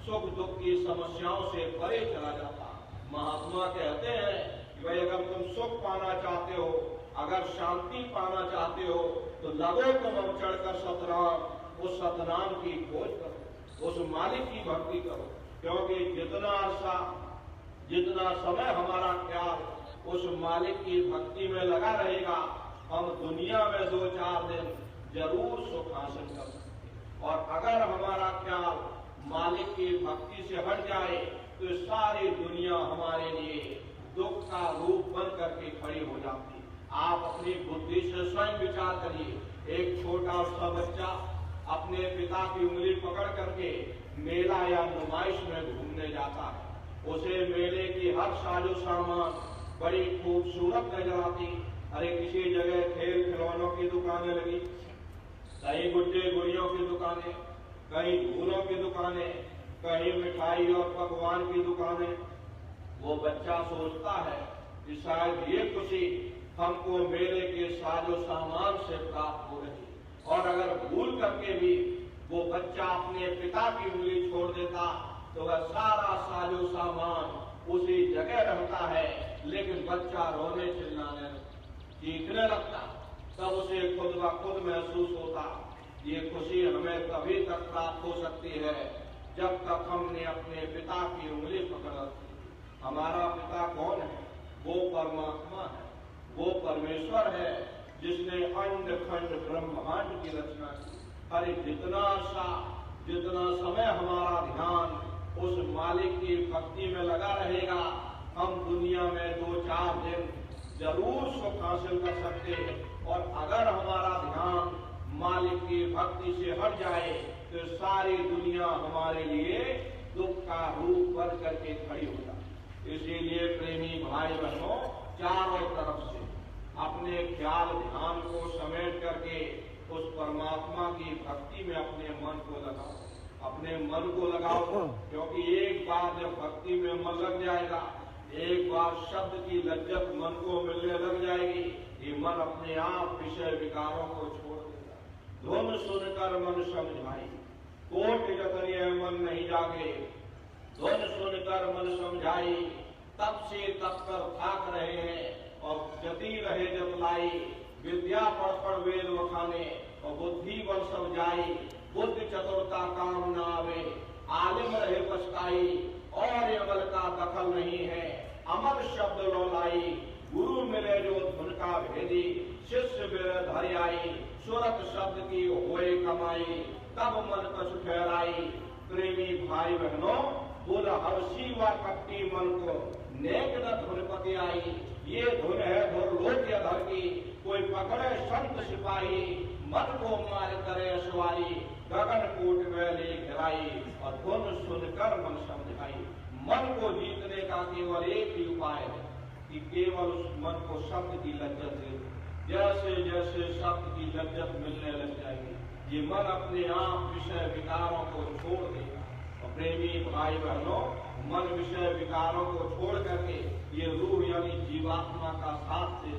सुख दुख की समस्याओं से परे चला जाता। महात्मा कहते हैं कि भाई अगर तुम सुख पाना चाहते हो, अगर शांति पाना चाहते हो तो लगो तुम अब चढ़कर सतनाम, उस सतनाम की खोज करो, उस मालिक की भक्ति करो। क्योंकि जितना समय हमारा ख्याल उस मालिक की भक्ति में लगा रहेगा, हम दुनिया में 2-4 दिन जरूर सुख हासिल कर सकते। और अगर हमारा ख्याल मालिक की भक्ति से हट जाए तो सारी दुनिया हमारे लिए दुख का रूप बन करके खड़ी हो जाती। आप अपनी बुद्धि से स्वयं विचार करिए। एक छोटा सा बच्चा अपने पिता की उंगली पकड़ करके मेला या नुमाइश में घूमने जाता है। उसे मेले की हर साजो सामान बड़ी खूबसूरत नजर आती। अरे किसी जगह खेल खिलौनों की दुकानें लगी, कहीं गुड्डे गुड़ियों की दुकानें, कहीं फूलों की दुकानें, कहीं मिठाई और पकवान की दुकानें। वो बच्चा सोचता है कि शायद ये खुशी हमको मेले के साजो सामान से प्राप्त हो रही। और अगर भूल करके भी वो बच्चा अपने पिता की उंगली छोड़ देता तो वह सारा साजो सामान उसी जगह रहता है, लेकिन बच्चा रोने चिल्लाने चीखने लगता। तब उसे खुद ब खुद महसूस होता ये खुशी हमें तभी तक प्राप्त हो सकती है जब तक हमने अपने पिता की उंगली पकड़ रखी। हमारा पिता कौन है? वो परमात्मा है, वो परमेश्वर है जिसने अंड खंड ब्रह्मांड की रचना की। अरे जितना समय हमारा ध्यान उस मालिक की भक्ति में लगा रहेगा, हम दुनिया में 2-4 दिन जरूर सुख हासिल कर सकते हैं। और अगर हमारा ध्यान मालिक की भक्ति से हट जाए तो सारी दुनिया हमारे लिए दुख का रूप बन करके खड़ी हो जाए। इसीलिए प्रेमी भाई बहनों, चारों तरफ से अपने ख्याल ध्यान को समेट करके उस परमात्मा की भक्ति में अपने मन को लगाओ, अपने मन को लगाओ। क्योंकि एक बार जब भक्ति में मन लग जाएगा, एक बार शब्द की लज्जत मन को मिलने लग जाएगी, ये मन अपने आप विषय विकारों को छोड़ देगा। धुन सुनकर मन समझाई, कोट जतनिय मन नहीं जागे। धुन सुनकर मन समझाई, तब से तब कर थाक रहे हैं और जती रहे जतलाई। विद्या पढ़ वेद वखाने और बुद्धि बल सब जाई। बुद्धि चतुरता काम न आवे, आलिम रहे पछताई। और अमल का दखल नहीं है, अमर शब्द लौलाई। गुरु मिले जो धुन का भेदी, शिष्य मेरे धर आई। सुरत शब्द की होए कमाई, तब मन कछु ठहराई। प्रेमी भाई बहनों, बोल हर्षी व कपटी मन को नेक न धुन पति आई। ये धुन है धुर लोक अधर की, कोई पकड़े संत सिपाही। मन को मार करे सवारी, गगन कूट वैली घिराई। और धुन सुनकर मन समझाई। मन को जीतने का केवल एक ही उपाय है कि केवल उस मन को शब्द की लज्जत दे। जैसे जैसे शब्द की लज्जत मिलने लग जाएगी, ये मन अपने आप विषय विकारों को छोड़ देगा। और प्रेमी भाई बहनों, मन विषय विकारों को छोड़ करके ये रूह यानी जीवात्मा का साथ दे।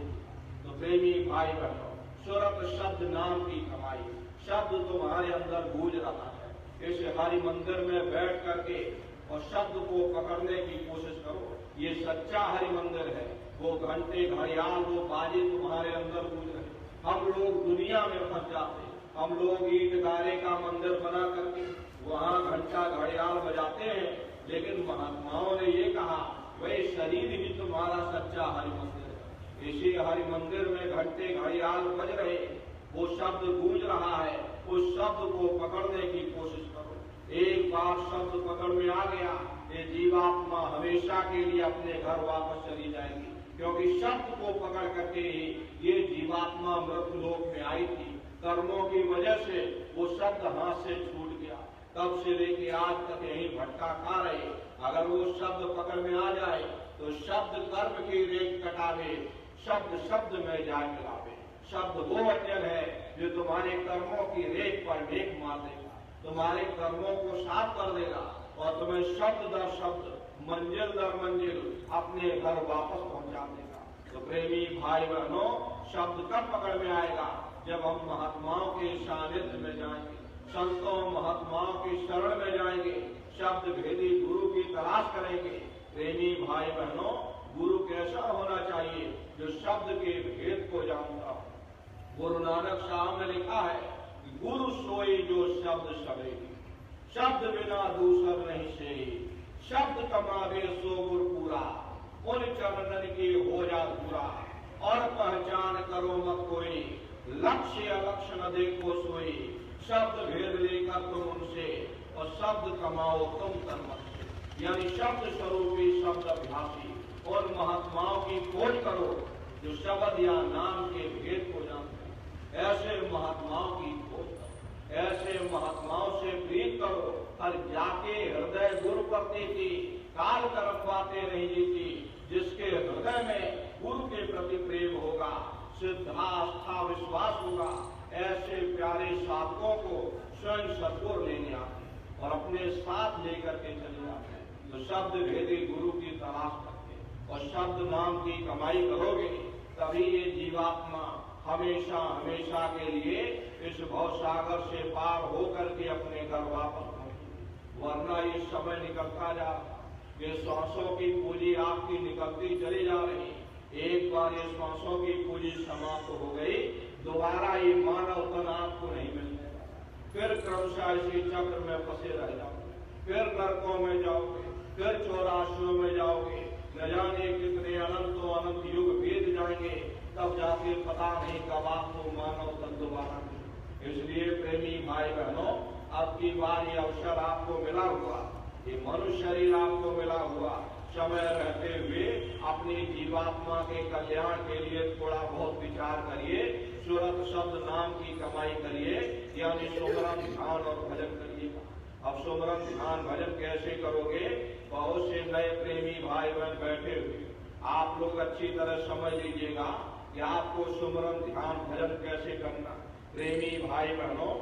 तो प्रेमी भाई बहनों, सुरत शब्द नाम की कमाई। शब्द तुम्हारे अंदर गूंज रहा है। इस हरि मंदिर में बैठ करके और शब्द को पकड़ने की कोशिश करो। ये सच्चा हरि मंदिर है। वो घंटे घड़ियाल वो बाजे तुम्हारे अंदर गूंज रहे। हम लोग दुनिया में फंस जाते हैं। हम लोग ईट गारे का मंदिर बना करके वहाँ घंटा घड़ियाल बजाते हैं, लेकिन महात्माओं ने ये कहा वही शरीर ही तुम्हारा सच्चा हरि मंदिर है। इसी हरि मंदिर में घंटे घड़ियाल बज रहे, वो शब्द गूंज रहा है। उस शब्द को पकड़ने की कोशिश करो। एक बार शब्द पकड़ में आ गया, ये जीवात्मा हमेशा के लिए अपने घर वापस चली जाएगी। क्योंकि शब्द को पकड़ करके ही ये जीवात्मा मृत लोक में आई थी। कर्मों की वजह से वो शब्द हाथ से छूट गया। तब से लेके आज तक यही भटका खा रहे। अगर वो शब्द पकड़ में आ जाए तो शब्द कर्म की रेख कटावे, शब्द शब्द में जाए मिलावे। शब्द वो वचन है जो तुम्हारे कर्मों की रेख पर रेख मार देगा, तुम्हारे कर्मों को साफ कर देगा और तुम्हें शब्द दर शब्द, मंजिल दर मंजिल अपने घर वापस पहुंचा देगा। तो प्रेमी भाई बहनों, शब्द कब पकड़ में आएगा? जब हम महात्माओं के सानिध्य में जाएंगे, संतों महात्माओं की शरण में जाएंगे, शब्द भेदी गुरु की तलाश करेंगे। प्रेमी भाई बहनों, गुरु कैसा होना चाहिए? जो शब्द के भेद को जानता हो। गुरु नानक साहब ने लिखा है कि गुरु सोई जो शब्द सवेगी, शब्द बिना दूसर नहीं से, शब्द कमावे सो गुर पूरा, उन चरणन की हो जा पूरा। और पहचान करो मत कोई, लक्ष्य अलक्ष्य न देखो सोई, शब्द भेद लेकर तुम उनसे और शब्द कमाओ तुम तन्मत से। यानी शब्द स्वरूपी शब्द अभ्यासी और महात्माओं की खोज करो जो शब्द या नाम के भेद को जानते हैं। ऐसे महात्माओं की खोज करो, ऐसे महात्माओं से प्रीत करो। हर जाके हृदय गुरु करती थी, काल कर्म बातें नहीं जीती। जिसके हृदय में गुरु के प्रति प्रेम होगा, सिद्ध आस्था विश्वास होगा, ऐसे प्यारे साधकों को स्वयं सतगुरु लेने आते हैं और अपने साथ लेकर के चले जाते हैं। तो शब्द भेदी गुरु की तलाश करके और शब्द नाम की कमाई करोगे, तभी ये जीवात्मा हमेशा हमेशा के लिए इस भव सागर से पार होकर के अपने घर वापस पहुंचेगी। वरना ये समय निकलता जा, ये सांसों की पूंजी आपकी निकलती चली जा रही। एक बार ये सांसों की पूंजी समाप्त हो गई, दोबारा ये मानव तन आपको नहीं मिलने वाला। फिर क्रमशः इसी चक्र में फंसे रह जाओगे, फिर नरकों में जाओगे, फिर 84 में जाओगे, न जाने कितने अनंतों अनंत युग बीत जाएंगे, तब जाके पता नहीं कब आपको मानव तन दोबारा मिले। इसलिए प्रेमी भाई बहनों, अब की बार ये अवसर आपको मिला हुआ, ये मनुष्य शरीर आपको मिला हुआ, समय रहते हुए अपनी जीवात्मा के कल्याण के लिए थोड़ा बहुत विचार करिए। सुरत शब्द नाम की कमाई करिए, यानी सुमरन ध्यान और भजन करिएगा। अब सुमरन ध्यान भजन कैसे करोगे? बहुत से नए प्रेमी भाई बहन बैठे हुए, आप लोग अच्छी तरह समझ लीजिएगा कि आपको सुमरन ध्यान भजन कैसे करना। प्रेमी भाई बहनों,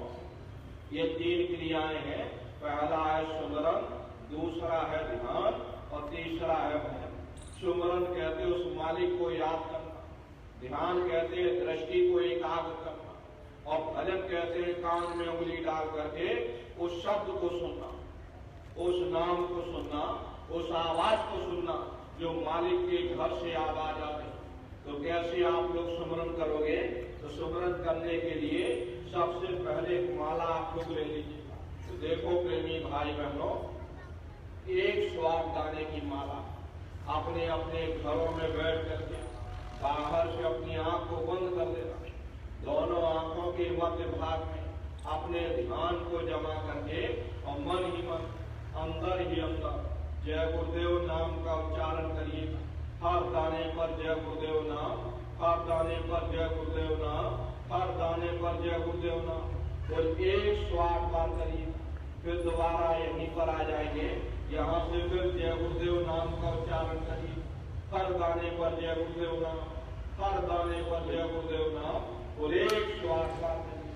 ये 3 क्रियाएं हैं। पहला है सुमरन, दूसरा है ध्यान और तीसरा है भजन। सुमरन कहते उस मालिक को याद करना, ध्यान कहते हैं दृष्टि को एकाग्र करना और भजन कहते हैं कान में उंगली डाल करके उस शब्द को सुनना, उस नाम को सुनना, उस आवाज को सुनना जो मालिक के घर से आवाज आ रही। तो कैसे आप लोग सुमरन करोगे? तो सुमरन करने के लिए सबसे पहले माला आप लोग ले लीजिएगा। तो देखो प्रेमी भाई बहनों, एक स्वाद दाने की माला अपने अपने घरों में बैठ करके बाहर से अपनी आंख को बंद कर देना, दोनों आंखों के मध्य भाग में अपने ध्यान को जमा करके और मन ही मन, अंदर ही अंदर जय गुरुदेव नाम का उच्चारण करिएगा। हर दाने पर जय गुरुदेव नाम, हर दाने पर जय गुरुदेव नाम, हर दाने पर जय गुरुदेव नाम। और एक स्वाद बार करिए, फिर दोबारा यहीं पर आ जाएंगे, यहाँ से फिर जय गुरुदेव नाम का उच्चारण करिए। हर दाने पर जय गुरुदेव नाम, हर दाने पर जय गुरुदेव नाम और एक श्वास बार करिए।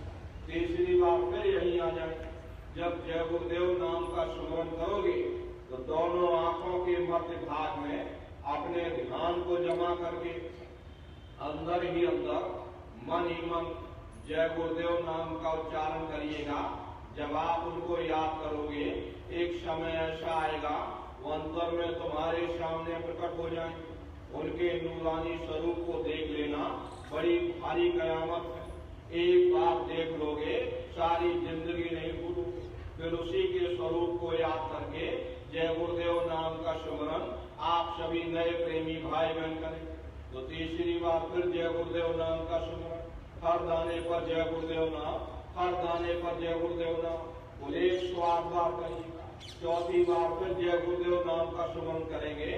तीसरी बार फिर यहीं आ जाएंगे। जब जय गुरुदेव नाम का सुमरन करोगे तो दोनों आंखों के मध्य भाग में अपने ध्यान को जमा करके अंदर ही अंदर मन ही मन जय गुरुदेव नाम का उच्चारण करिएगा। जब आप उनको याद करोगे, एक समय ऐसा आएगा वो अंतर में तुम्हारे सामने प्रकट हो जाएंगे। उनके नूरानी स्वरूप को देख लेना बड़ी भारी कयामत है। एक बार देख लोगे सारी जिंदगी नहीं भूलोगे। फिर उसी के स्वरूप को याद करके जय गुरुदेव नाम का सुमरन आप सभी नए प्रेमी भाई बहन करें। तो तीसरी बार फिर जय गुरुदेव नाम का सुमरन, हर दाने पर जय गुरुदेव नाम, हर दाने पर जय गुरुदेव नाम और 108 बार करिएगा। चौथी बार फिर जय गुरुदेव नाम का सुमरन करेंगे।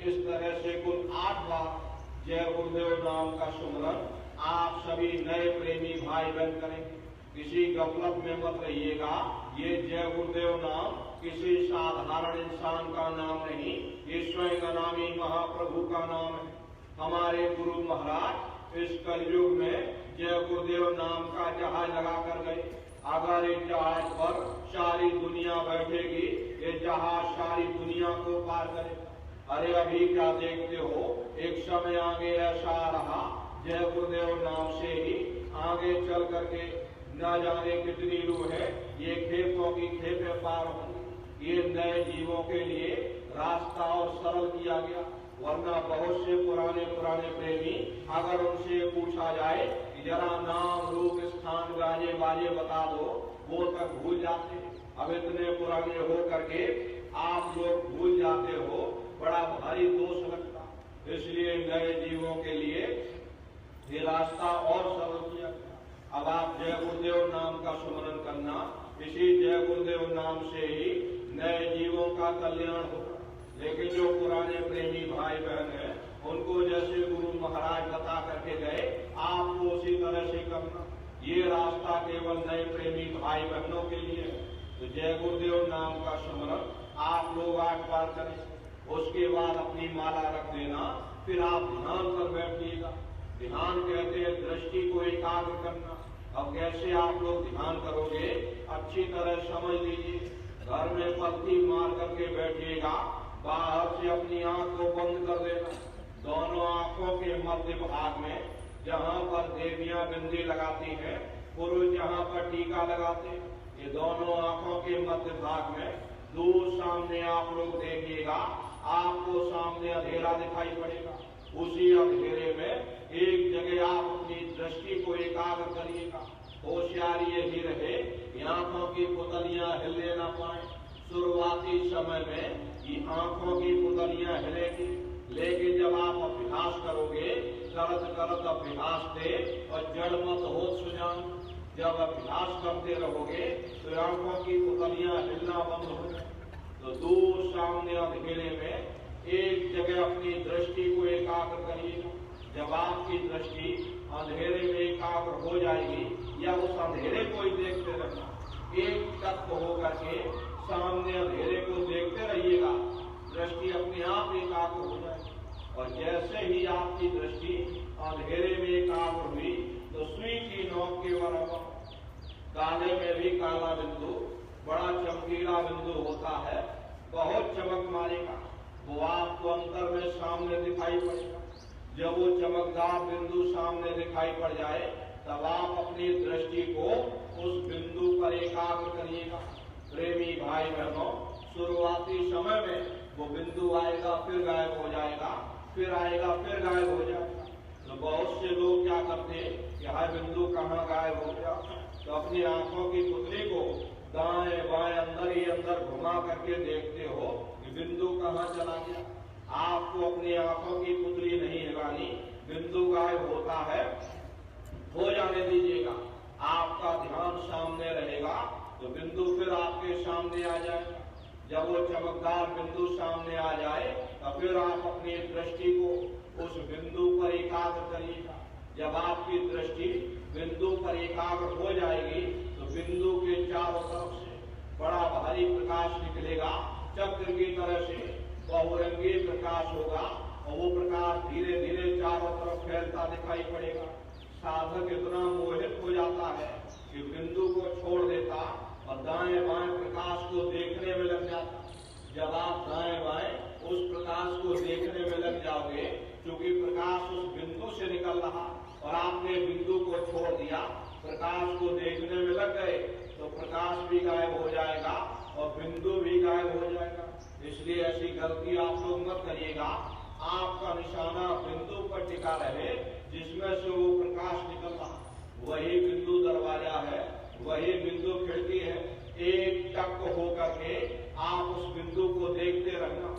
इस तरह से कुल 8 बार जय गुरुदेव नाम का सुमरन आप सभी नए प्रेमी भाई बहन करेंगे। किसी गफलत में मत रहिएगा। ये जय गुरुदेव नाम किसी साधारण इंसान का नाम नहीं, ये स्वयं अनामी महाप्रभु का नाम है। हमारे गुरु महाराज इस कलयुग में जय गुरुदेव नाम का जहाज लगा कर गए। अगर इस जहाज पर सारी दुनिया बैठेगी, ये जहाज सारी दुनिया को पार करेगा। अरे अभी क्या देखते हो, एक समय आगे ऐसा रहा जय गुरुदेव नाम से ही आगे चल करके न जाने कितनी रूह है, ये खेपों की खेपे पार होंगी। ये नए जीवों के लिए रास्ता और सरल किया गया, वरना बहुत से पुराने प्रेमी अगर उनसे पूछा जाए कि जरा नाम रूप स्थान गाजे बाजे बता दो, वो तक भूल जाते हैं। अब इतने पुराने हो करके आप लोग भूल जाते हो, बड़ा भारी दोष लगता। इसलिए नए जीवों के लिए ये रास्ता और सरल किया गया। अब आप जय गुरुदेव नाम का सुमरन करना, इसी जय गुरुदेव नाम से ही नए जीवों का कल्याण होगा। लेकिन जो पुराने प्रेमी भाई बहन हैं, उनको जैसे गुरु महाराज बता करके गए, आपको उसी तरह से करना। ये रास्ता केवल नए प्रेमी भाई बहनों के लिए है। तो जय गुरुदेव नाम का सुमरन आप लोग 8 बार करें, उसके बाद अपनी माला रख देना, फिर आप ध्यान पर बैठिएगा। ध्यान कहते हैं दृष्टि को एकाग्र करना। अब कैसे आप लोग ध्यान करोगे, अच्छी तरह समझ लीजिए। घर में पत्ती मार करके बैठिएगा, बाहर से अपनी आंख को बंद कर देना। दोनों आंखों के मध्य भाग में जहाँ पर देवियां बिंदी लगाती हैं, पुरुष जहाँ पर टीका लगाते हैं, ये दोनों आंखों के मध्य भाग में दूर सामने आप लोग देखिएगा, आपको सामने अंधेरा दिखाई पड़ेगा। उसी अंधेरे में एक जगह आप अपनी दृष्टि को एकाग्र करिएगा। होशियारी यही रहे, आंखों की पुतलियां हिले न पाए। शुरुआती समय में ये आंखों की पुतलियां हिलेगी, लेकिन जब आप अभ्यास करोगे, करत अभ्यास से और जड़ मत हो सुजान, जब अभ्यास करते रहोगे तो आंखों की पुतलियां हिलना बंद हो जाए। तो दूर सामने अंधेरे में एक जगह अपनी दृष्टि को एकाग्र करिएगा। जब आपकी दृष्टि अंधेरे में एकाग्र हो जाएगी, या उस अंधेरे को ही देखते रहना, एक तत्व होकर के सामने अंधेरे को देखते रहिएगा, दृष्टि अपने आप एकाग्र हो जाएगी। और जैसे ही आपकी दृष्टि अंधेरे में एकाग्र हुई, तो सुई की नोक के बराबर काले में भी काला बिंदु, बड़ा चमकीला बिंदु होता है, बहुत चमक मारेगा, वो आपको अंतर में सामने दिखाई पड़ेगा। जब वो चमकदार बिंदु सामने दिखाई पड़ जाए, तब आप अपनी दृष्टि को उस बिंदु पर एकाग्र करिएगा। प्रेमी भाई बहनों, शुरुआती समय में वो बिंदु आएगा, फिर गायब हो जाएगा, फिर आएगा, फिर गायब हो जाएगा। तो बहुत से लोग क्या करते हैं, यह बिंदु कहाँ गायब हो गया, तो अपनी आंखों की पुतली को दाएं बाएं अंदर ही अंदर घुमा करके देखते हो कि बिंदु कहाँ चला गया। आपको अपनी आंखों की पुतली नहीं हिलानी, बिंदु गायब होता है, हो जाने दीजिएगा। आपका ध्यान सामने रहेगा तो बिंदु फिर आपके सामने आ जाएगा। जब वो चमकदार बिंदु सामने आ जाए, तो फिर आप अपनी दृष्टि को उस बिंदु पर एकाग्र करिएगा। जब आपकी दृष्टि बिंदु पर एकाग्र हो जाएगी, तो बिंदु के चारों तरफ से बड़ा भारी प्रकाश निकलेगा, चक्र की तरह से बहुरंगी प्रकाश होगा, और वो प्रकाश धीरे धीरे चारों तरफ फैलता दिखाई पड़ेगा। साधक इतना मोहित हो जाता है कि बिंदु को छोड़ देता और दाएं बाएं प्रकाश को देखने में लग जाता। जब आप दाएं बाएं उस प्रकाश को देखने में लग जाओगे, क्योंकि प्रकाश उस बिंदु से निकल रहा और आपने बिंदु को छोड़ दिया, प्रकाश को देखने में लग गए, तो प्रकाश भी गायब हो जाएगा और बिंदु भी गायब हो जाएगा। इसलिए ऐसी गलती आप लोग मत करिएगा। आपका निशाना बिंदु पर टिका रहे, जिसमें से वो प्रकाश निकल रहा, वही बिंदु दरवाजा है, वही बिंदु खिड़की है। एक टक होकर के आप उस बिंदु को देखते रहना।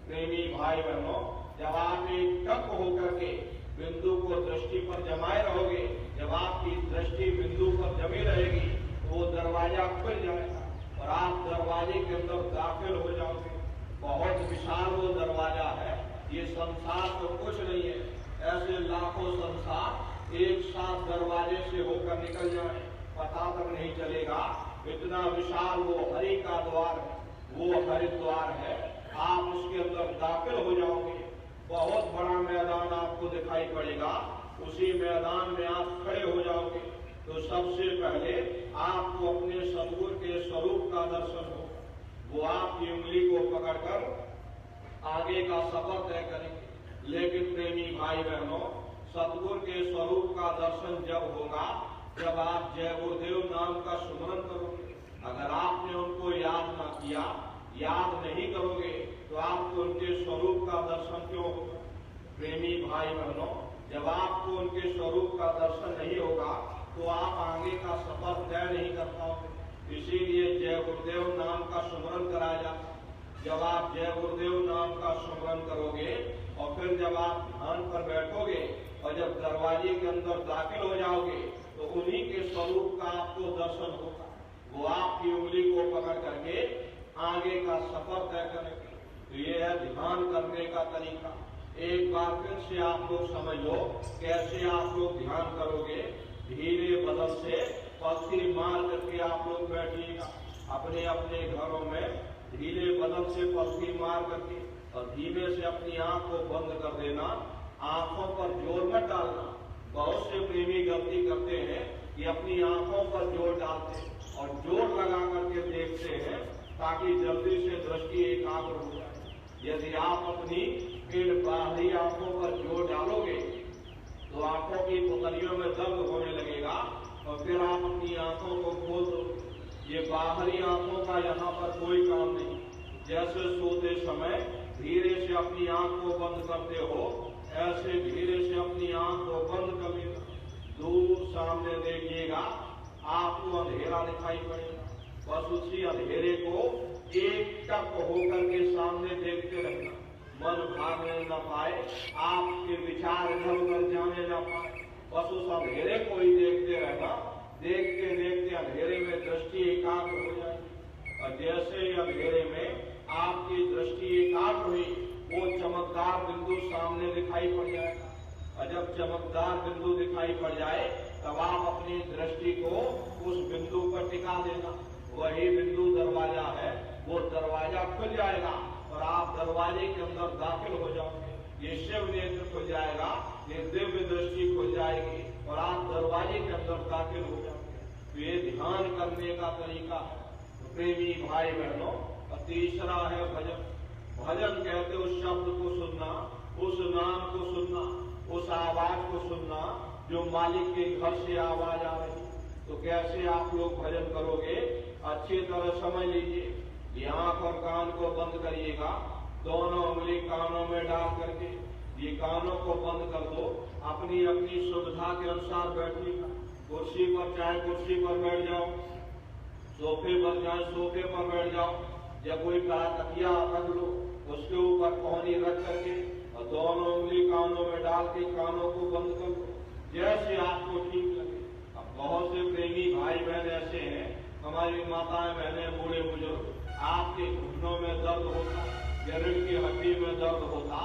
प्रेमी भाई बहनों, जब आप एक टक होकर के बिंदु को दृष्टि पर जमाए रहोगे, जब आपकी दृष्टि बिंदु पर जमी रहेगी, तो वो दरवाजा खुल जाएगा और आप दरवाजे के अंदर दाखिल हो जाओगे। बहुत विशाल वो दरवाजा है, ये संसार तो कुछ नहीं है। ऐसे लाखों संसार एक साथ दरवाजे से होकर निकल जाए, पता तक नहीं चलेगा इतना विशाल वो हरि का द्वार है, वो हरिद्वार है। आप उसके अंदर दाखिल हो जाओगे, बहुत बड़ा मैदान आपको दिखाई पड़ेगा। उसी मैदान में आप खड़े हो जाओगे तो सबसे पहले आपको अपने सद्गुरु के स्वरूप का दर्शन हो। वो आपकी उंगली को पकड़कर आगे का सफर तय करेंगे। लेकिन प्रेमी भाई बहनों, सद्गुरु के स्वरूप का दर्शन जब होगा जब आप जय गुरुदेव नाम का सुमरन करोगे। अगर आपने उनको याद ना किया, याद नहीं करोगे तो आपको उनके स्वरूप का दर्शन क्यों होगा? प्रेमी भाई बहनों, जब आपको उनके स्वरूप का दर्शन नहीं होगा तो आप आगे का सफर तय नहीं कर पाओगे। इसीलिए जय गुरुदेव नाम का सुमरन कराया जाता है। जब आप जय गुरुदेव नाम का सुमरन करोगे और फिर जब आप ध्यान पर बैठोगे और जब दरवाजे के अंदर दाखिल हो जाओगे तो उन्हीं के स्वरूप का आपको दर्शन होगा। वो आपकी उंगली को पकड़ करके आगे का सफर तय करेंगे। तो ये है ध्यान करने का तरीका। एक बार फिर से आप लोग समझ लो कैसे आप लोग ध्यान करोगे। धीरे बदल से पलथी मार करके आप लोग बैठिएगा अपने अपने घरों में। धीरे बदल से पलथी मार करके और धीमे से अपनी आंख को बंद कर देना। आंखों पर जोर मत डालना। बहुत से प्रेमी गलती करते हैं कि अपनी आंखों पर जोर डालते हैं और जोर लगा करके देखते हैं ताकि जल्दी से दृष्टि एकाग्र हो जाए। यदि आप अपनी इन बाहरी आंखों पर जोर डालोगे तो आंखों की पुतलियों में दर्द होने लगेगा और फिर आप अपनी आंखों को खोल दोगे। ये बाहरी आंखों का यहाँ पर कोई काम नहीं। जैसे सोते समय धीरे से अपनी आंख को बंद करते हो, ऐसे धीरे से अपनी आंख को बंद कर लेना। दूर सामने देखिएगा, आपको अंधेरा दिखाई पड़ेगा। बस उसी अंधेरे को एक टक होकर के सामने देखते रहना। मन भागने न पाए, आपके विचार इधर उधर जाने न पाए। बस उस अंधेरे को ही देखते रहना। देखते देखते अंधेरे में दृष्टि एकाग्र हो जाएगी और जैसे ही अंधेरे में आपकी दृष्टि एकाग्र हुई वो चमकदार बिंदु सामने दिखाई पड़ जाएगा। और जब चमकदार बिंदु दिखाई पड़ जाए तब आप अपनी दृष्टि को उस बिंदु पर टिका देना। वही बिंदु दरवाजा है, वो दरवाजा खुल जाएगा और आप दरवाजे के अंदर दाखिल हो जाओगे। ये शिव नेत्र खुल जाएगा, ये दिव्य दृष्टि खुल जाएगी और आप दरवाजे के अंदर दाखिल हो जाओगे। तो ये ध्यान करने का तरीका है प्रेमी भाई बहनों। और तीसरा है भजन। भजन कहते उस शब्द को सुनना, उस नाम को सुनना, उस आवाज को सुनना जो मालिक के घर से आवाज आ रही। तो कैसे आप लोग भजन करोगे? अच्छी तरह समझ लीजिए। आंख और कान को बंद करिएगा, दोनों उंगली कानों में डाल करके ये कानों को बंद कर दो। अपनी अपनी सुविधा के अनुसार बैठिएगा। कुर्सी पर चाहे कुर्सी पर बैठ जाओ, सोफे पर चाहे सोफे पर बैठ जाओ, या कोई बड़ा तकिया रख लो, उसके ऊपर कोहनी रख करके और दोनों उंगली कानों में डाल के कानों को बंद कर दो, जैसे आपको ठीक लगे। अब बहुत से प्रेमी भाई बहन ऐसे हैं, हमारी माताएं बहनें बूढ़े बुजुर्ग, आपके घुटनों में दर्द होता, रीढ़ की हड्डी में दर्द होता,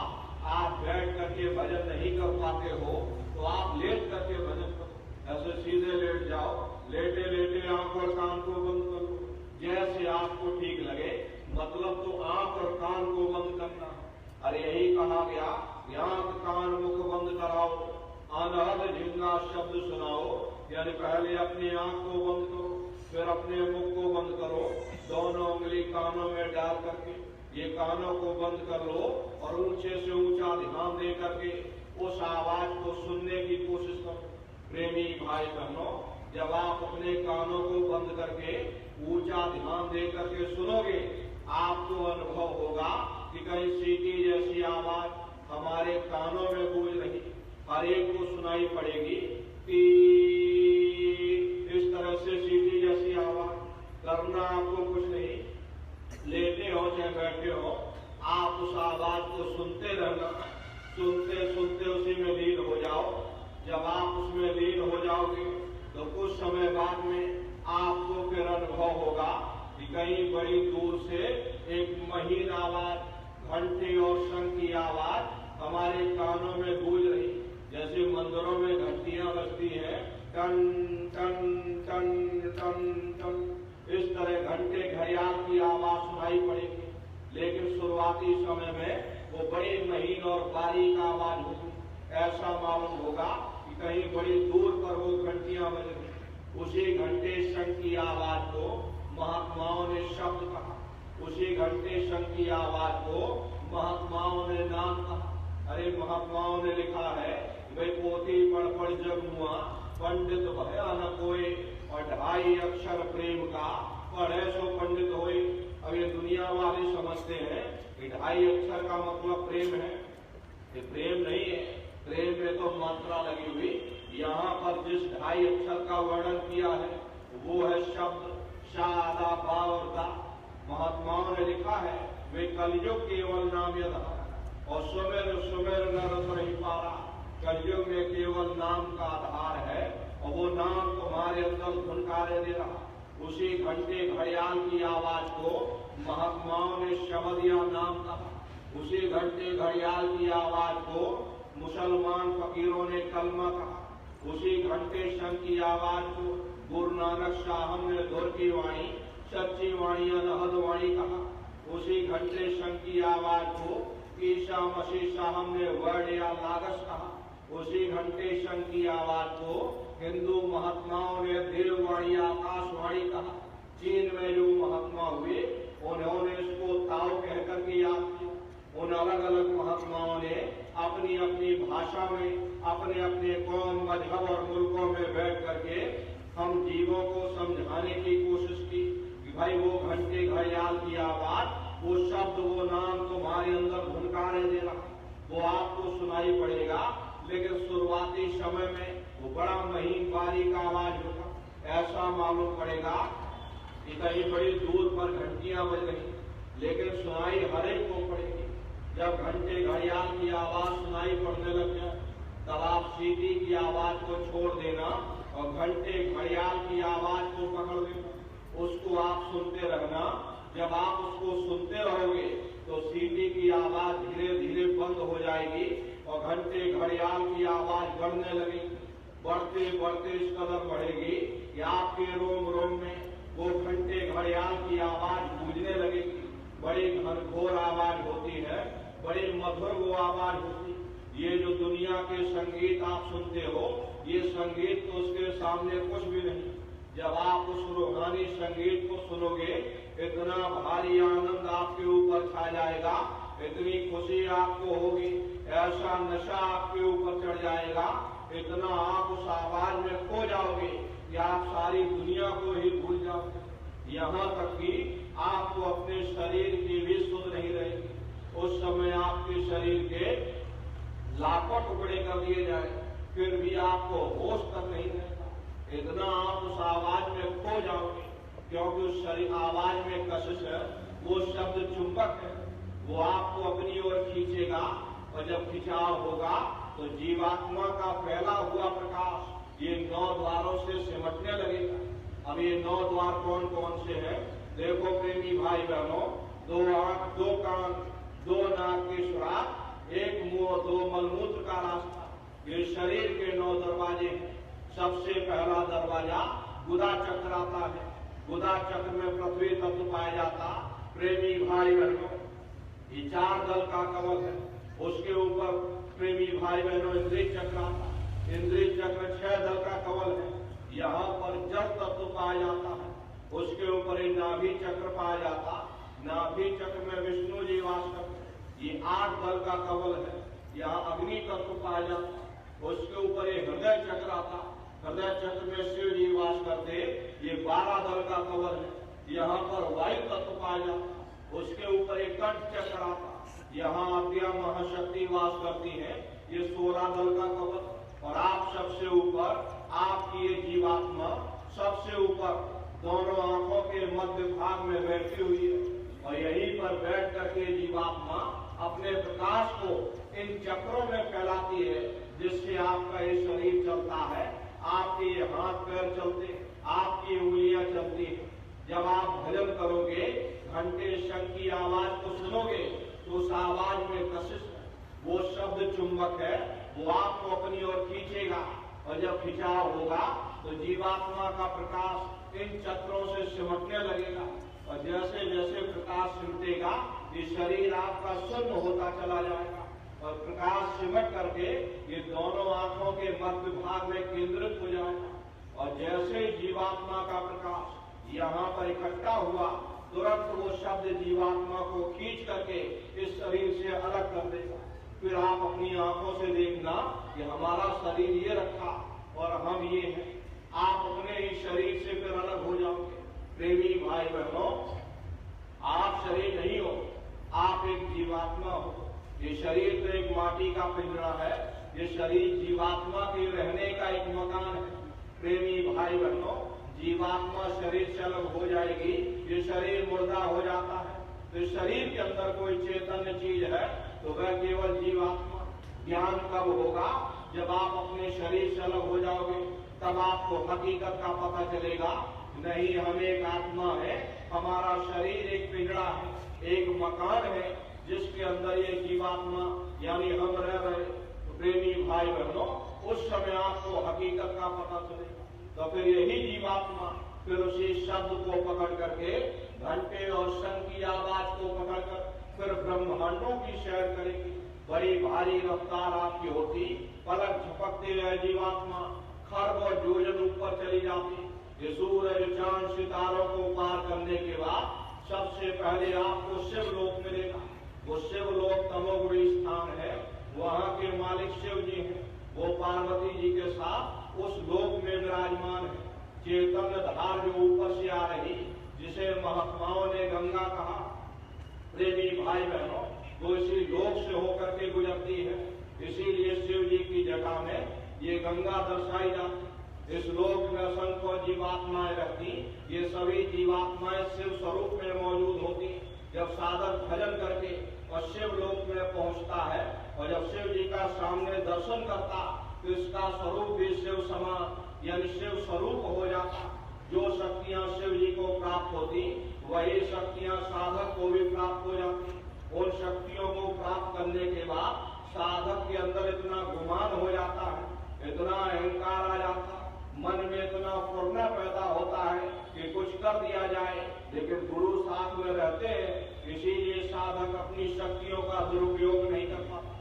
आप बैठ करके भजन नहीं कर पाते हो तो आप लेट करके भजन करो। ऐसे सीधे लेट जाओ, लेटे लेटे आंख और कान को बंद कर लो, जैसे आपको ठीक लगे। मतलब तो आंख और कान को बंद करना। अरे यही कहा गया, आंख कान मुख बंद कराओ, अनहद झिंगा शब्द सुनाओ। यानी पहले अपनी आंख को बंद करो, फिर अपने मुख को बंद करो, दोनों उंगली कानों में डाल करके ये कानों को बंद कर लो और ऊंचे से ऊंचा ध्यान दे करके उस आवाज को सुनने की कोशिश करो। प्रेमी भाई बहनों, जब आप अपने कानों को बंद करके ऊंचा ध्यान दे करके सुनोगे, आपको अनुभव होगा कि कहीं सीटी जैसी आवाज हमारे कानों में गूंज रही, हर एक को सुनाई पड़ेगी। इस तरह से सीटी जैसी आवाज करना आपको कुछ नहीं। लेटे हो चाहे बैठे हो, आप उस आवाज को सुनते रहना। सुनते सुनते उसी में लीन हो जाओ। जब आप उसमें लीन हो जाओगे तो कुछ समय बाद में आपको फिर अनुभव होगा कि कहीं बड़ी दूर से एक महीन आवाज, घंटी और शंख की आवाज हमारे कानों में गूंज रही। जैसे मंदिरों में घंटियां बजती हैं, टन टन टन टन टन, सुनाई पड़ेगी, लेकिन शुरुआती समय में वो बड़ी महीन और बारीक आवाज होगी। ऐसा मालूम होगा कि कहीं बड़ी दूर पर वो घंटियां बज रही। उसी घंटे शंख की आवाज को महात्माओं ने शब्द कहा, उसी घंटे शंख की आवाज को महात्माओं ने नाम कहा। अरे महात्माओं ने लिखा है, वे पोथी पढ़ जग मुआ पंडित भया न कोई, और 2.5 अक्षर प्रेम का पढ़े सो पंडित होए। अब ये दुनिया वाले समझते हैं कि 2.5 अक्षर का मतलब प्रेम है। ये प्रेम नहीं है, प्रेम में तो मात्रा लगी हुई। यहाँ पर जिस 2.5 अक्षर का वर्णन किया है वो है शब्द शादा बावरदा। महात्माओं ने लिखा है, वे कलयुग केवल नाम यदा और सुमेर सुमेर नर नहीं पारा। कलयुग में केवल नाम का आधार है और वो नाम तुम्हारे अंदर धुनकारे दे रहा। उसी घंटे घड़ियाल की आवाज को महात्माओं ने शब्द या नाम कहा। उसी घंटे घड़ियाल की आवाज को मुसलमान फकीरों ने कलमा कहा। उसी घंटे शंख की आवाज को गुरु नानक साहब ने धुर की वाणी सच्ची वाणी अनहद वाणी कहा। उसी घंटे शंख की आवाज को ईसा मसीह साहब ने वर्ण या लागस कहा। उसी घंटे शंख की आवाज को हिंदू महात्माओं ने देववाणी आकाशवाणी कहा। चीन में जो महात्मा हुए उन्होंने इसको ताओ कहकर के याद किया। उन अलग अलग महात्माओं ने अपनी अपनी भाषा में अपने अपने कौम मजहब और मुल्कों में बैठ करके हम जीवों को समझाने की कोशिश की कि भाई वो घंटे घड़ियाल की आवाज, वो शब्द, वो नाम तुम्हारे अंदर धुनकारे दे रहा, वो आपको सुनाई पड़ेगा। लेकिन शुरुआती समय में वो बड़ा महीन बारीक आवाज होगा। ऐसा मालूम पड़ेगा कि कहीं बड़ी दूर पर घंटियां बज रही, लेकिन सुनाई हर एक को पड़ेगी। जब घंटे घड़ियाल की आवाज सुनाई पड़ने लग जाए तब आप सीटी की आवाज को छोड़ देना और घंटे घड़ियाल की आवाज को पकड़ लेना, उसको आप सुनते रहना। जब आप उसको सुनते रहोगे तो सीटी की आवाज धीरे धीरे बंद हो जाएगी और घंटे घड़ियाल की आवाज बढ़ने लगेगी। बढ़ते बढ़ते इस कदर बढ़ेगी कि आपके रोम रोम में वो घंटे घड़ियाल की आवाज गूंजने लगेगी। बड़ी घनघोर आवाज होती है, बड़ी मधुर वो आवाज होती है। ये जो दुनिया के संगीत आप सुनते हो, ये संगीत तो उसके सामने कुछ भी नहीं। जब आप उस रूहानी संगीत को सुनोगे, इतना भारी आनंद आपके ऊपर छा जाएगा, इतनी खुशी आपको होगी, ऐसा नशा आपके ऊपर चढ़ जाएगा, इतना आप उस आवाज में खो जाओगे कि आप सारी दुनिया को ही भूल जाओगे। यहाँ तक कि आपको अपने शरीर की भी सुध नहीं रहेगी। उस समय आपके शरीर के लाखों टुकड़े कर दिए जाए, फिर भी आपको होश तक नहीं रहेगा। इतना आप उस आवाज में खो जाओगे, क्योंकि उस शरीर आवाज में कशिश है। वो शब्द चुंबक है, वो आपको अपनी ओर खींचेगा और जब खिंचाव होगा तो जीवात्मा का फैला हुआ प्रकाश ये 9 द्वारों से सिमटने लगेगा। अब ये 9 द्वार कौन कौन से हैं? देखो प्रेमी भाई बहनों, 2 आंख, 2 कान, 2 नाक के सुराख, 1 मुंह, 2 मलमूत्र का रास्ता, ये शरीर के 9 दरवाजे हैं। सबसे पहला दरवाजा गुदा चक्र आता है। गुदा चक्र में पृथ्वी तत्व पाया जाता। प्रेमी भाई बहनों, ये 4 दल का कवच है। उसके ऊपर प्रेमी भाई बहनों इंद्रिय चक्र आता। इंद्रिय चक्र 6 दल का कवल है। यहाँ पर जल तत्व पाया जाता है। उसके ऊपर एक नाभि चक्र पाया जाता। नाभि चक्र में विष्णु जी वास करते। ये 8 दल का कवल है। यहाँ अग्नि तत्व पाया जाता। उसके ऊपर एक हृदय चक्र आता। हृदय चक्र में शिव जी वास करते। ये 12 दल का कवल है। यहाँ पर वायु तत्व पाया जाता। उसके ऊपर एक कंठ चक्र आता। यहाँ अद्या महाशक्ति वास करती है। ये 16 दल का कवल। और आप सबसे ऊपर आपकी ये जीवात्मा सबसे ऊपर दोनों आंखों के मध्य भाग में बैठी हुई है। और यहीं पर बैठ करके जीवात्मा अपने प्रकाश को इन चक्रों में फैलाती है, जिससे आपका ये शरीर चलता है, आपके ये हाथ पैर चलते, आपकी उंगलियां चलती है। जब आप भजन करोगे, घंटे शंख की आवाज को सुनोगे तो उस आवाज में कशिश है। वो शब्द चुंबक है, वो आपको अपनी ओर खींचेगा। और जब खिंचाव होगा तो जीवात्मा का प्रकाश इन चक्रों से सिमटने लगेगा। और जैसे जैसे प्रकाश सिमटेगा ये शरीर आपका शून्य होता चला जाएगा और प्रकाश सिमट करके ये दोनों आंखों के मध्य भाग में केंद्रित हो जाएगा। और जैसे जीवात्मा का प्रकाश यहाँ पर इकट्ठा हुआ, तुरंत वो शब्द जीवात्मा को खींच करके इस शरीर से अलग कर देगा। फिर आप अपनी आंखों से देखना कि हमारा शरीर ये रखा और हम ये हैं। आप अपने ही शरीर से फिर अलग हो जाओगे। प्रेमी भाई बहनों, आप शरीर नहीं हो, आप एक जीवात्मा हो। ये शरीर तो एक माटी का पिंजरा है, ये शरीर जीवात्मा के रहने का एक मकान है। प्रेमी भाई बहनों, जीवात्मा शरीर से अलग हो जाएगी, ये शरीर मुर्दा हो जाता है। तो शरीर के अंदर कोई चैतन्य चीज है तो वह केवल जीवात्मा। ज्ञान कब होगा? जब आप अपने शरीर से अलग हो जाओगे, तब आपको हकीकत का पता चलेगा। नहीं, हम एक आत्मा है, हमारा शरीर एक पिंजरा है, एक मकान है जिसके अंदर ये जीवात्मा यानी हम रह रहे। तो प्रेमी भाई बहनों, उस समय आपको हकीकत का पता चलेगा। तो फिर यही जीवात्मा फिर उसी शब्द को पकड़ करके, घंटे और शंख की आवाज को पकड़कर फिर ब्रह्मांडों की सैर करेगी। बड़ी भारी रफ्तार आपकी होती, पलक झपकते हुए जीवात्मा खरब और योजन ऊपर चली जाती। ये सूरज चांद सितारों को पार करने के बाद सबसे पहले आपको शिवलोक मिलेगा। वो शिवलोक तमोगुणी स्थान है, वहाँ के मालिक शिव जी हैं। वो पार्वती जी के साथ उस लोक में विराजमान है। चैतन्य धार जो ऊपर से आ रही, जिसे महात्माओं ने गंगा कहा, प्रेमी भाई बहनों, वो इसी लोक से होकर के गुजरती है। इसीलिए शिव जी की जटा में ये गंगा दर्शाई जाती। इस लोक में असंख्य जीवात्माएं रहती, ये सभी जीवात्माएं शिव स्वरूप में मौजूद होती। जब साधक भजन करके और शिव लोक में पहुंचता है और जब शिव जी का सामने दर्शन करता, तो इसका स्वरूप भी शिव समान यानी शिव स्वरूप हो जाता। जो शक्तियां शिव जी को प्राप्त होती, वही शक्तियां साधक को भी प्राप्त हो जाती। उन शक्तियों को प्राप्त करने के बाद साधक के अंदर इतना गुमान हो जाता है, इतना अहंकार आ जाता, मन में इतना फुरना पैदा होता है कि कुछ कर दिया जाए, लेकिन गुरु साथ में रहते हैं, इसीलिए साधक अपनी शक्तियों का दुरुपयोग नहीं कर पाता।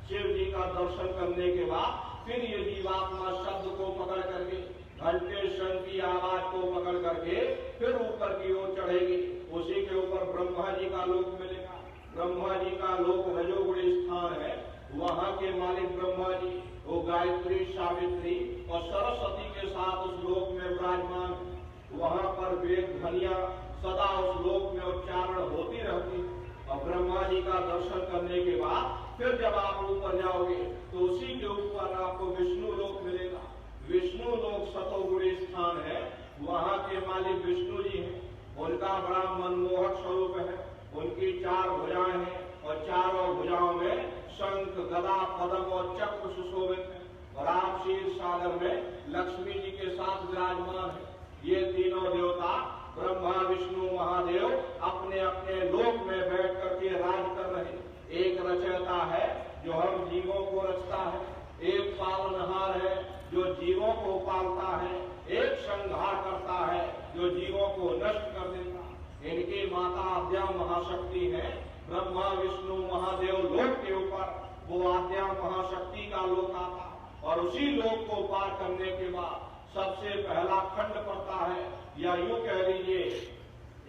शिव जी का दर्शन करने के बाद फिर ये जीवात्मा शब्द को पकड़ करके, घंटे शंख की आवाज को पकड़ करके फिर ऊपर की ओर चढ़ेगी। उसी के ऊपर ब्रह्मा जी का लोक मिलेगा। ब्रह्मा जी का लोक रजोगुणी स्थान है, वहाँ के मालिक ब्रह्मा जी, वो गायत्री, सावित्री और सरस्वती के साथ उस लोक में विराजमान है। वहाँ पर वेद ध्वनियां सदा उस लोक में उच्चारण होती रहती। और ब्रह्मा जी का दर्शन करने के बाद फिर जब आप ऊपर जाओगे तो उसी के ऊपर आपको विष्णु लोक मिलेगा। विष्णु लोक सतोगुणी स्थान है, वहाँ के मालिक विष्णु जी हैं। उनका बड़ा मनमोहक स्वरूप है। उनकी 4 भुजाएं हैं और चारों भुजाओं में शंख, गदा, पद्म और चक्र सुशोभित है। और आप क्षीर सागर में लक्ष्मी जी के साथ विराजमान है। ये तीनों देवता ब्रह्मा, विष्णु, महादेव अपने अपने लोक में बैठ करके राज कर रहे। एक रचयिता है जो हम जीवों को रचता है, एक पालनहार है जो जीवों को पालता है, एक संहार करता है जो जीवों को नष्ट कर देता है। इनकी माता आद्या महाशक्ति है। ब्रह्मा, विष्णु, महादेव लोक के ऊपर वो आद्या महाशक्ति का लोक आता और उसी लोक को पार करने के बाद सबसे पहला खंड पड़ता है, या यूं कह लीजिए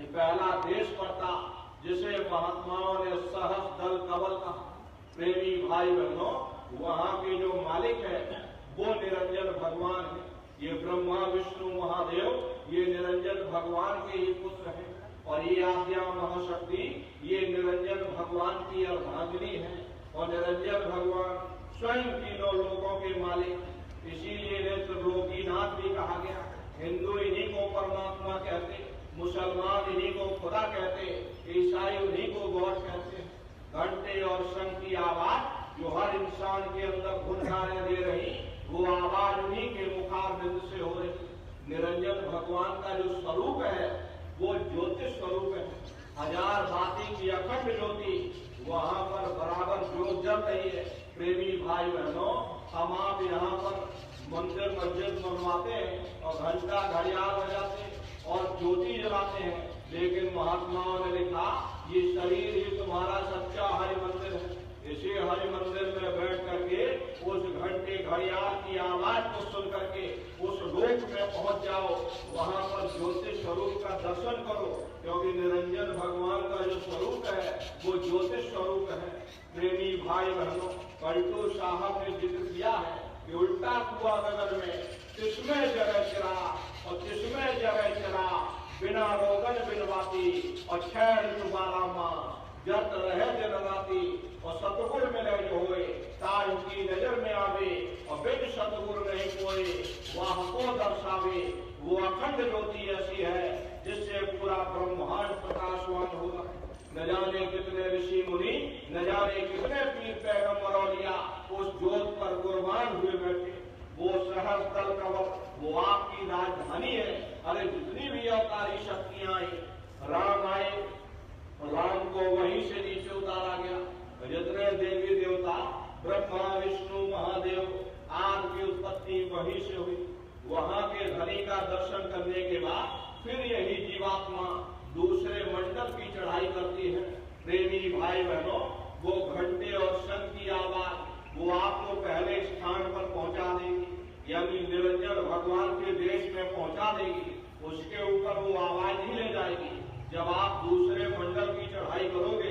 पहला देश पड़ता, जिसे महात्माओं ने सहस दल कवल कहा। प्रेमी भाई बहनों, वहाँ के जो मालिक है वो निरंजन भगवान है। ये ब्रह्मा, विष्णु, महादेव ये निरंजन भगवान के ही पुत्र हैं। और ये आद्या महाशक्ति ये निरंजन भगवान की अर्धांगिनी है। और निरंजन भगवान स्वयं तीनों लोगों के मालिक, इसीलिए त्रिलोकीनाथ भी कहा गया। हिंदू इन्हीं को परमात्मा कहते, मुसलमान इन्हीं को खुदा कहते, ईसाई उन्हीं को गॉड कहते। घंटे और शंख की आवाज जो हर इंसान के अंदर गुनगाने दे रही, वो आवाज उन्हीं के मुखार बिंद से हो रही। निरंजन भगवान का जो स्वरूप है वो ज्योतिष स्वरूप है। हजार भांति की अखंड ज्योति वहाँ पर बराबर ज्योत जल रही है। प्रेमी भाई बहनों, हम आप यहाँ पर मंदिर मस्जिद बनवाते हैं और घंटा घड़ियाल बजाते हैं और ज्योति जलाते हैं, लेकिन महात्माओं ने लिखा ये शरीर ही तुम्हारा सच्चा हरि मंदिर है। इसी हरि मंदिर में बैठ करके उस घंटे घड़ियाल की आवाज को सुन करके उस लोक में पहुंच जाओ, वहां पर ज्योतिष स्वरूप का दर्शन करो, क्योंकि निरंजन भगवान का जो स्वरूप है वो ज्योतिष स्वरूप है। प्रेमी भाई बहनों, पलटू साहब ने जिक्र किया है कि उल्टा कुआ गगन में किसमें जगह चला और किसमें जगह चला, बिना रोगन बिनवाती और छैर तुम्हारा माँ जत रहे दिन राती, और सतगुर मिले जो हुए ताज की नजर में आवे, और बिन सतगुर नहीं कोई वह को दर्शावे। वो अखंड ज्योति ऐसी है जिससे पूरा ब्रह्मांड प्रकाशवान होगा। न जाने कितने ऋषि मुनि, न जाने कितने पीर पैगंबर औलिया उस ज्योत पर कुर्बान हुए बैठे। वो सहस्त्र कवच वो आपकी राजधानी है। अरे जितनी भी अवतारी शक्तियां आई, राम आए, राम को वहीं से नीचे उतारा गया। जितने देवी देवता ब्रह्मा विष्णु महादेव आदि की उत्पत्ति वहीं से हुई। वहां के धनी का दर्शन करने के बाद फिर यही जीवात्मा दूसरे मंडल की चढ़ाई करती है। प्रेमी भाई बहनों, वो घंटे और शंख की आवाज वो आपको पहले स्थान पर पहुंचा देगी, यानी निरंजन भगवान के देश में पहुंचा देगी। उसके ऊपर वो आवाज ही ले जाएगी। जब आप दूसरे मंडल की चढ़ाई करोगे,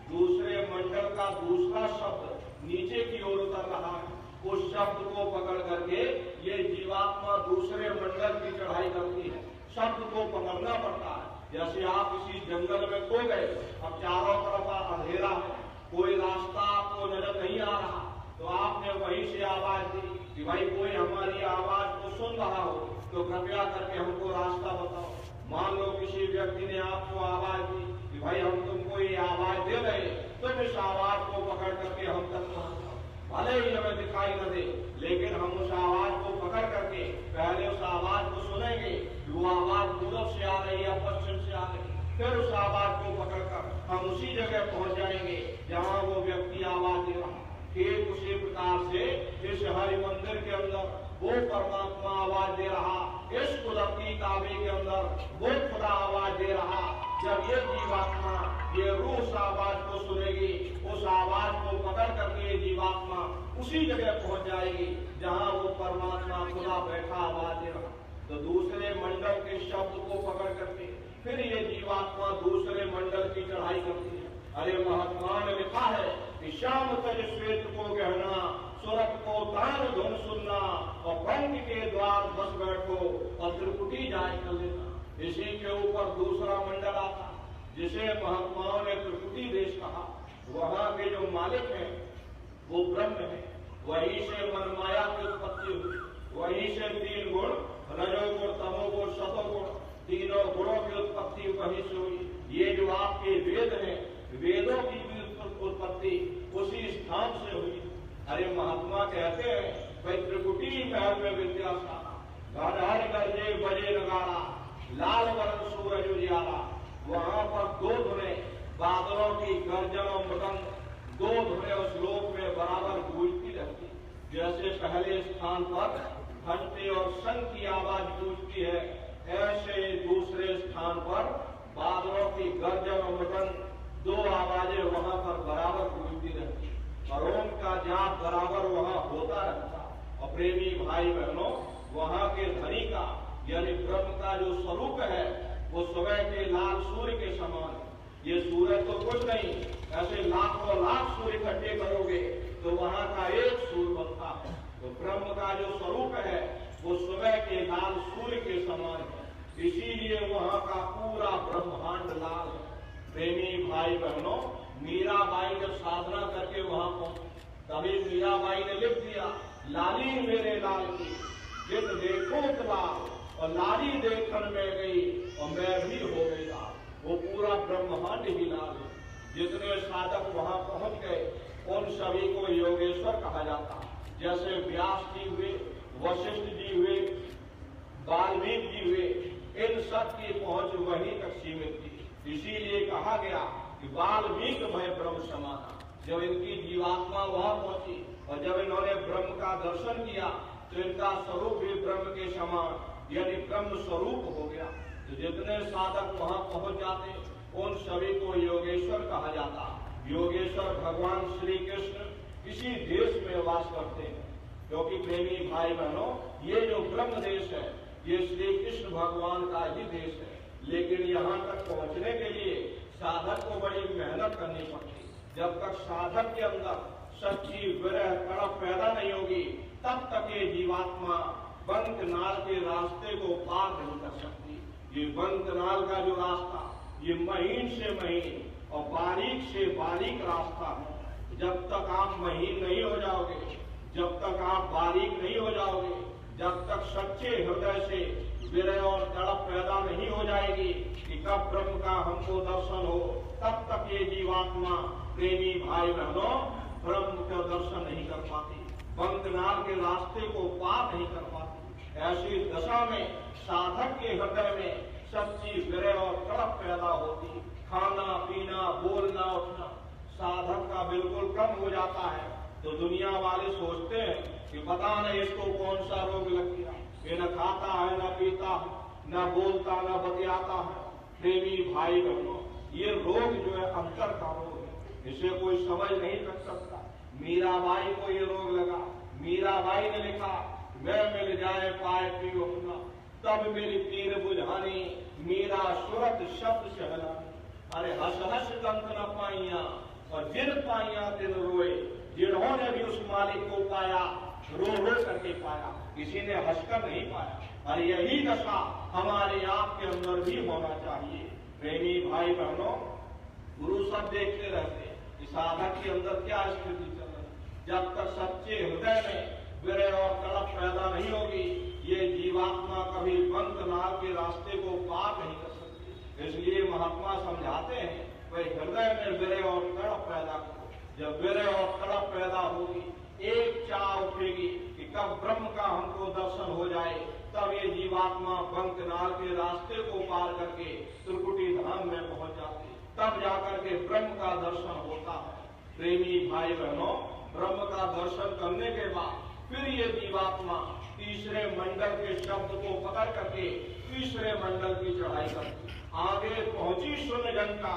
दूसरे मंडल का दूसरा शब्द नीचे की ओर उतर रहा है, उस शब्द को पकड़ करके ये जीवात्मा दूसरे मंडल की चढ़ाई करती है। शब्द को पकड़ना पड़ता है। जैसे आप किसी जंगल में खो गए, अब चारों तरफ अंधेरा है, कोई रास्ता आपको नजर नहीं आ रहा, तो आपने वहीं से आवाज दी कि भाई कोई हमारी आवाज को सुन रहा हो तो कृपया करके हमको रास्ता बताओ। मान लो किसी व्यक्ति ने आपको आवाज दी कि भाई हम तुमको ये आवाज दे रहे, तुम इस आवाज को पकड़ करके हम तक पहुंचाओ। भले ही हमें दिखाई न दे, लेकिन हम उस आवाज को पकड़ करके पहले उस आवाज को सुनेंगे, वो आवाज पूरब से आ रही है पश्चिम से आ रही, फिर उस आवाज को पकड़कर हम उसी जगह पहुंच जाएंगे जहाँ वो व्यक्ति आवाज दे रहा। ठीक उसी प्रकार से इस हरि मंदिर के अंदर वो परमात्मा आवाज दे रहा, इस कुदरती काबे के अंदर वो खुदा आवाज दे रहा। जब ये जीवात्मा ये रूह उस आवाज को सुनेगी, उस आवाज को पकड़ करके ये जीवात्मा उसी जगह पहुंच जाएगी जहाँ वो परमात्मा खुदा बैठा आवाज दे रहा। तो दूसरे मंडल के शब्द को पकड़ करके फिर ये जीवात्मा दूसरे मंडल की चढ़ाई करती है। अरे महात्मा ने लिखा है कि श्याम तज श्वेत को गहना, सुरत को तान धुन सुनना, और पंख के द्वार बस बैठो और त्रिपुटी जाए कर लेना। इसी के ऊपर दूसरा मंडल आता जिसे महात्माओं ने त्रिपुटी देश कहा। वहाँ के जो मालिक हैं वो ब्रह्म है, वहीं से मनमाया की उत्पत्ति हुई, वहीं से तीन गुण रजोगुण तमोगुण सतोगुण तीनों गुणों की उत्पत्ति वहीं से हुई। ये जो आपके वेद हैं, वेदों की भी उत्पत्ति उसी स्थान से हुई। अरे महात्मा कहते हैं भाई त्रिकुटी महल में विद्या घर गरजे बजे नगारा, लाल वर्ण सूरज उजियारा। वहां पर दो धुने बादलों की गर्जन और मृदंग, दो धुने उस लोक में बराबर गूंजती रहती। जैसे पहले स्थान पर घंटे और शंख की आवाज गूंजती है, ऐसे दूसरे स्थान पर बादलों की गर्जन और मृदंग दो आवाजें वहां पर बराबर गूंजती रहती और ओम का जाप बराबर वहां होता रहता। और प्रेमी भाई बहनों, वहां के धनी का यानी ब्रह्म का जो स्वरूप है वो सुबह के लाल सूर्य के समान है। ये सूरज तो कुछ नहीं, ऐसे लाखों लाख सूर्य इकट्ठे करोगे तो वहां का एक सूर्य बनता है। तो ब्रह्म का जो स्वरूप है वो सुबह के लाल सूर्य के समान है, इसीलिए वहां का पूरा ब्रह्मांड लाल है। प्रेमी भाई बहनों, मीराबाई जब साधना करके वहां पहुंची, तभी मीराबाई ने लिख दिया, लाली मेरे लाल की जित देखो तो लाल, और लाली देखन में गई और मैं भी हो गई लाल। वो पूरा ब्रह्मांड ही लाल है। जितने साधक वहां पहुंच गए उन सभी को योगेश्वर कहा जाता। जैसे व्यास जी हुए, वशिष्ठ जी हुए, वाल्मीकि जी हुए, इन सब की पहुंच वहीं तक सीमित थी। इसीलिए कहा गया कि वाल्मीकि भय ब्रह्म समाना। जब इनकी जीवात्मा वहां पहुंची और जब इन्होंने ब्रह्म का दर्शन किया तो इनका स्वरूप भी ब्रह्म के समान यानी ब्रह्म स्वरूप हो गया। तो जितने साधक वहां पहुंच जाते उन सभी को योगेश्वर कहा जाता। योगेश्वर भगवान श्री कृष्ण किसी देश में वास करते हैं, क्योंकि प्रेमी भाई बहनों, ये जो ब्रह्म देश है ये श्री कृष्ण भगवान का ही देश है। लेकिन यहाँ तक पहुँचने के लिए साधक को बड़ी मेहनत करनी पड़ती। जब तक साधक के अंदर सच्ची विरह तड़प पैदा नहीं होगी, तब तक ये जीवात्मा बंकनाल के रास्ते को पार नहीं कर सकती। ये बंकनाल का जो रास्ता ये महीन से महीन और बारीक से बारीक रास्ता है। जब तक आप महीन नहीं हो जाओगे, जब तक आप बारीक नहीं हो जाओगे, जब तक सच्चे हृदय से विरह और तड़प पैदा नहीं हो जाएगी कि कब ब्रह्म का हमको दर्शन हो, तब तक ये जीवात्मा प्रेमी भाई बहनों ब्रह्म का दर्शन नहीं कर पाती, बंकनाल के रास्ते को पार नहीं कर पाती। ऐसी दशा में साधक के हृदय में सच्ची विरह और तड़प पैदा होती। खाना पीना बोलना उठना साधक का बिल्कुल कम हो जाता है। तो दुनिया वाले सोचते हैं कि पता नहीं इसको कौन सा रोग लग गया, ये न खाता है न पीता है, न बोलता न बतियाता है। प्रेमी भाई बहनों, ये रोग जो है अंतर का रोग है, इसे कोई समझ नहीं कर सकता। मीराबाई को ये रोग लगा। मीराबाई ने लिखा, मैं मिल जाए पाए पियो अपना, तब मेरी पीर बुझानी, मीरा सूरत शब्द सहलानी। अरे हस हस कंक न पाइया और जिन पाइया दिन रोए, जिन्होंने भी उस मालिक को पाया रो रो करके पाया, किसी ने हंसकर नहीं पाया। और यही दशा हमारे आपके अंदर भी होना चाहिए। प्रेमी भाई बहनों, गुरु सब देखते रहते कि साधक के अंदर क्या स्थिति चल रही। जब तक सच्चे हृदय में विरह और तड़प पैदा नहीं होगी, ये जीवात्मा कभी बंकनाल के रास्ते को पार नहीं कर सकती। इसलिए महात्मा समझाते हैं, भाई हृदय में विरह और तड़प पैदा करो। जब विरह और तड़प पैदा होगी, एक चाह उठेगी कि कब ब्रह्म का हमको दर्शन हो जाए, तब ये जीवात्मा बंकनाल के रास्ते को पार करके त्रिकुटी धाम में पहुंच जाती, तब जाकर के ब्रह्म का दर्शन होता है। प्रेमी भाई बहनों, ब्रह्म का दर्शन करने के बाद फिर ये जीवात्मा तीसरे मंडल के शब्द को पकड़ करके तीसरे मंडल की चढ़ाई करती। आगे पहुंची सुन जनता,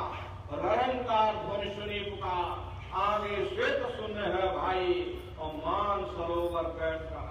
ररंकार ध्वनि सुनी पुकार, आगे श्वेत शून्य है भाई और मान सरोवर बैठ रहा।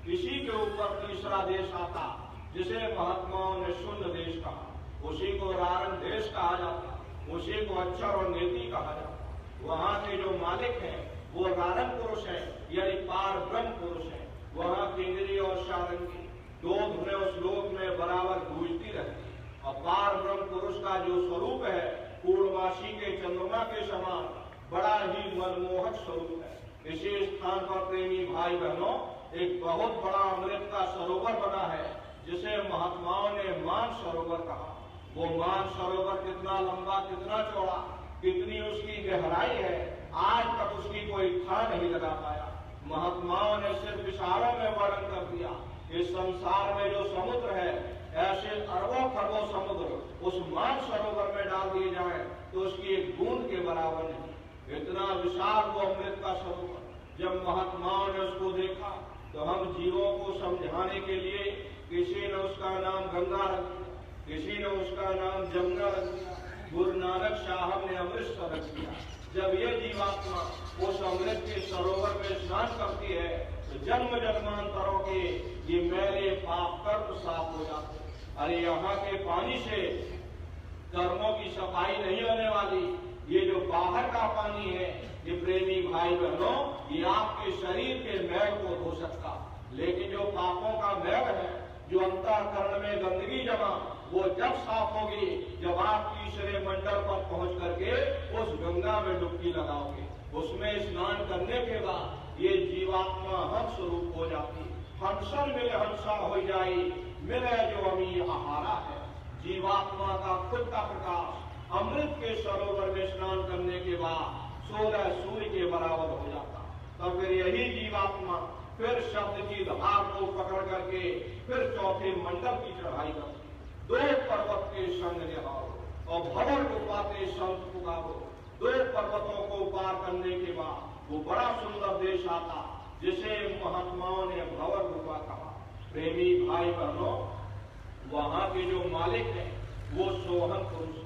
इसी के ऊपर तीसरा देश आता, जिसे महात्माओं ने शून्य देश कहा। उसी को रारण देश कहा जाता, उसी को अक्षर और नीति कहा जाता। वहाँ के जो मालिक हैं वो रारण पुरुष है, यानी पार ब्रह्म पुरुष है। वहाँ किंगरी और सारंगी दो धुनें उस लोक में बराबर गूंजती रहती। और पार ब्रह्म पुरुष का जो स्वरूप है पूर्णमासी के चंद्रमा के समान बड़ा ही मनमोहक स्वरूप है। इसी स्थान पर प्रेमी भाई बहनों, एक बहुत बड़ा अमृत का सरोवर बना है, जिसे महात्माओं ने मान सरोवर कहा। वो मान सरोवर कितना लंबा, कितना चौड़ा, कितनी उसकी गहराई है, आज तक उसकी कोई था नहीं लगा पाया। महात्माओं ने सिर्फ इशारों में वर्णन कर दिया। इस संसार में जो समुद्र है, ऐसे अरबों खरबों समुद्र उस मान सरोवर में डाल दिए जाए तो उसकी एक बूंद के बराबर नहीं। इतना विशाल वो अमृत का सरोवर। जब महात्माओं ने उसको देखा तो हम जीवों को समझाने के लिए किसी ने उसका नाम गंगा रख दिया, किसी ने उसका नाम जमुना रख दिया, गुरु नानक साहब ने अमृतसर रख दिया। जब ये जीवात्मा उस अमृत के सरोवर में स्नान करती है तो जन्म जन्मांतरों के ये मैले पाप कर्म साफ हो जाते। अरे यहाँ के पानी से कर्मों की सफाई नहीं होने वाली। ये जो बाहर का पानी है, ये प्रेमी भाई बहनों, ये आपके शरीर के मैल को धो सकता, लेकिन जो पापों का मैल है, जो अंतःकरण में गंदगी जमा, वो जब साफ होगी जब आप तीसरे मंडल पर पहुंच करके उस गंगा में डुबकी लगाओगे। उसमें स्नान करने के बाद ये जीवात्मा हंस रूप हो जाती। हंसन मिले हंसा हो जाई, मिले जो अमी आहारा है। जीवात्मा का खुद का प्रकाश अमृत के सरोवर में स्नान करने के बाद 16 सूर्य के बराबर हो जाता। तब फिर यही जीवात्मा फिर शब्द की धार को पकड़ करके फिर चौथे मंडल की चढ़ाई करती। 2 पर्वत के संग निहारो और भंवर गुफा के संत पुकारो। 2 पर्वतों को पार करने के बाद वो बड़ा सुंदर देश आता, जिसे महात्माओं ने भंवर गुफा कहा। प्रेमी भाई बहनों, वहां के जो मालिक हैं वो सोहन पुरुष,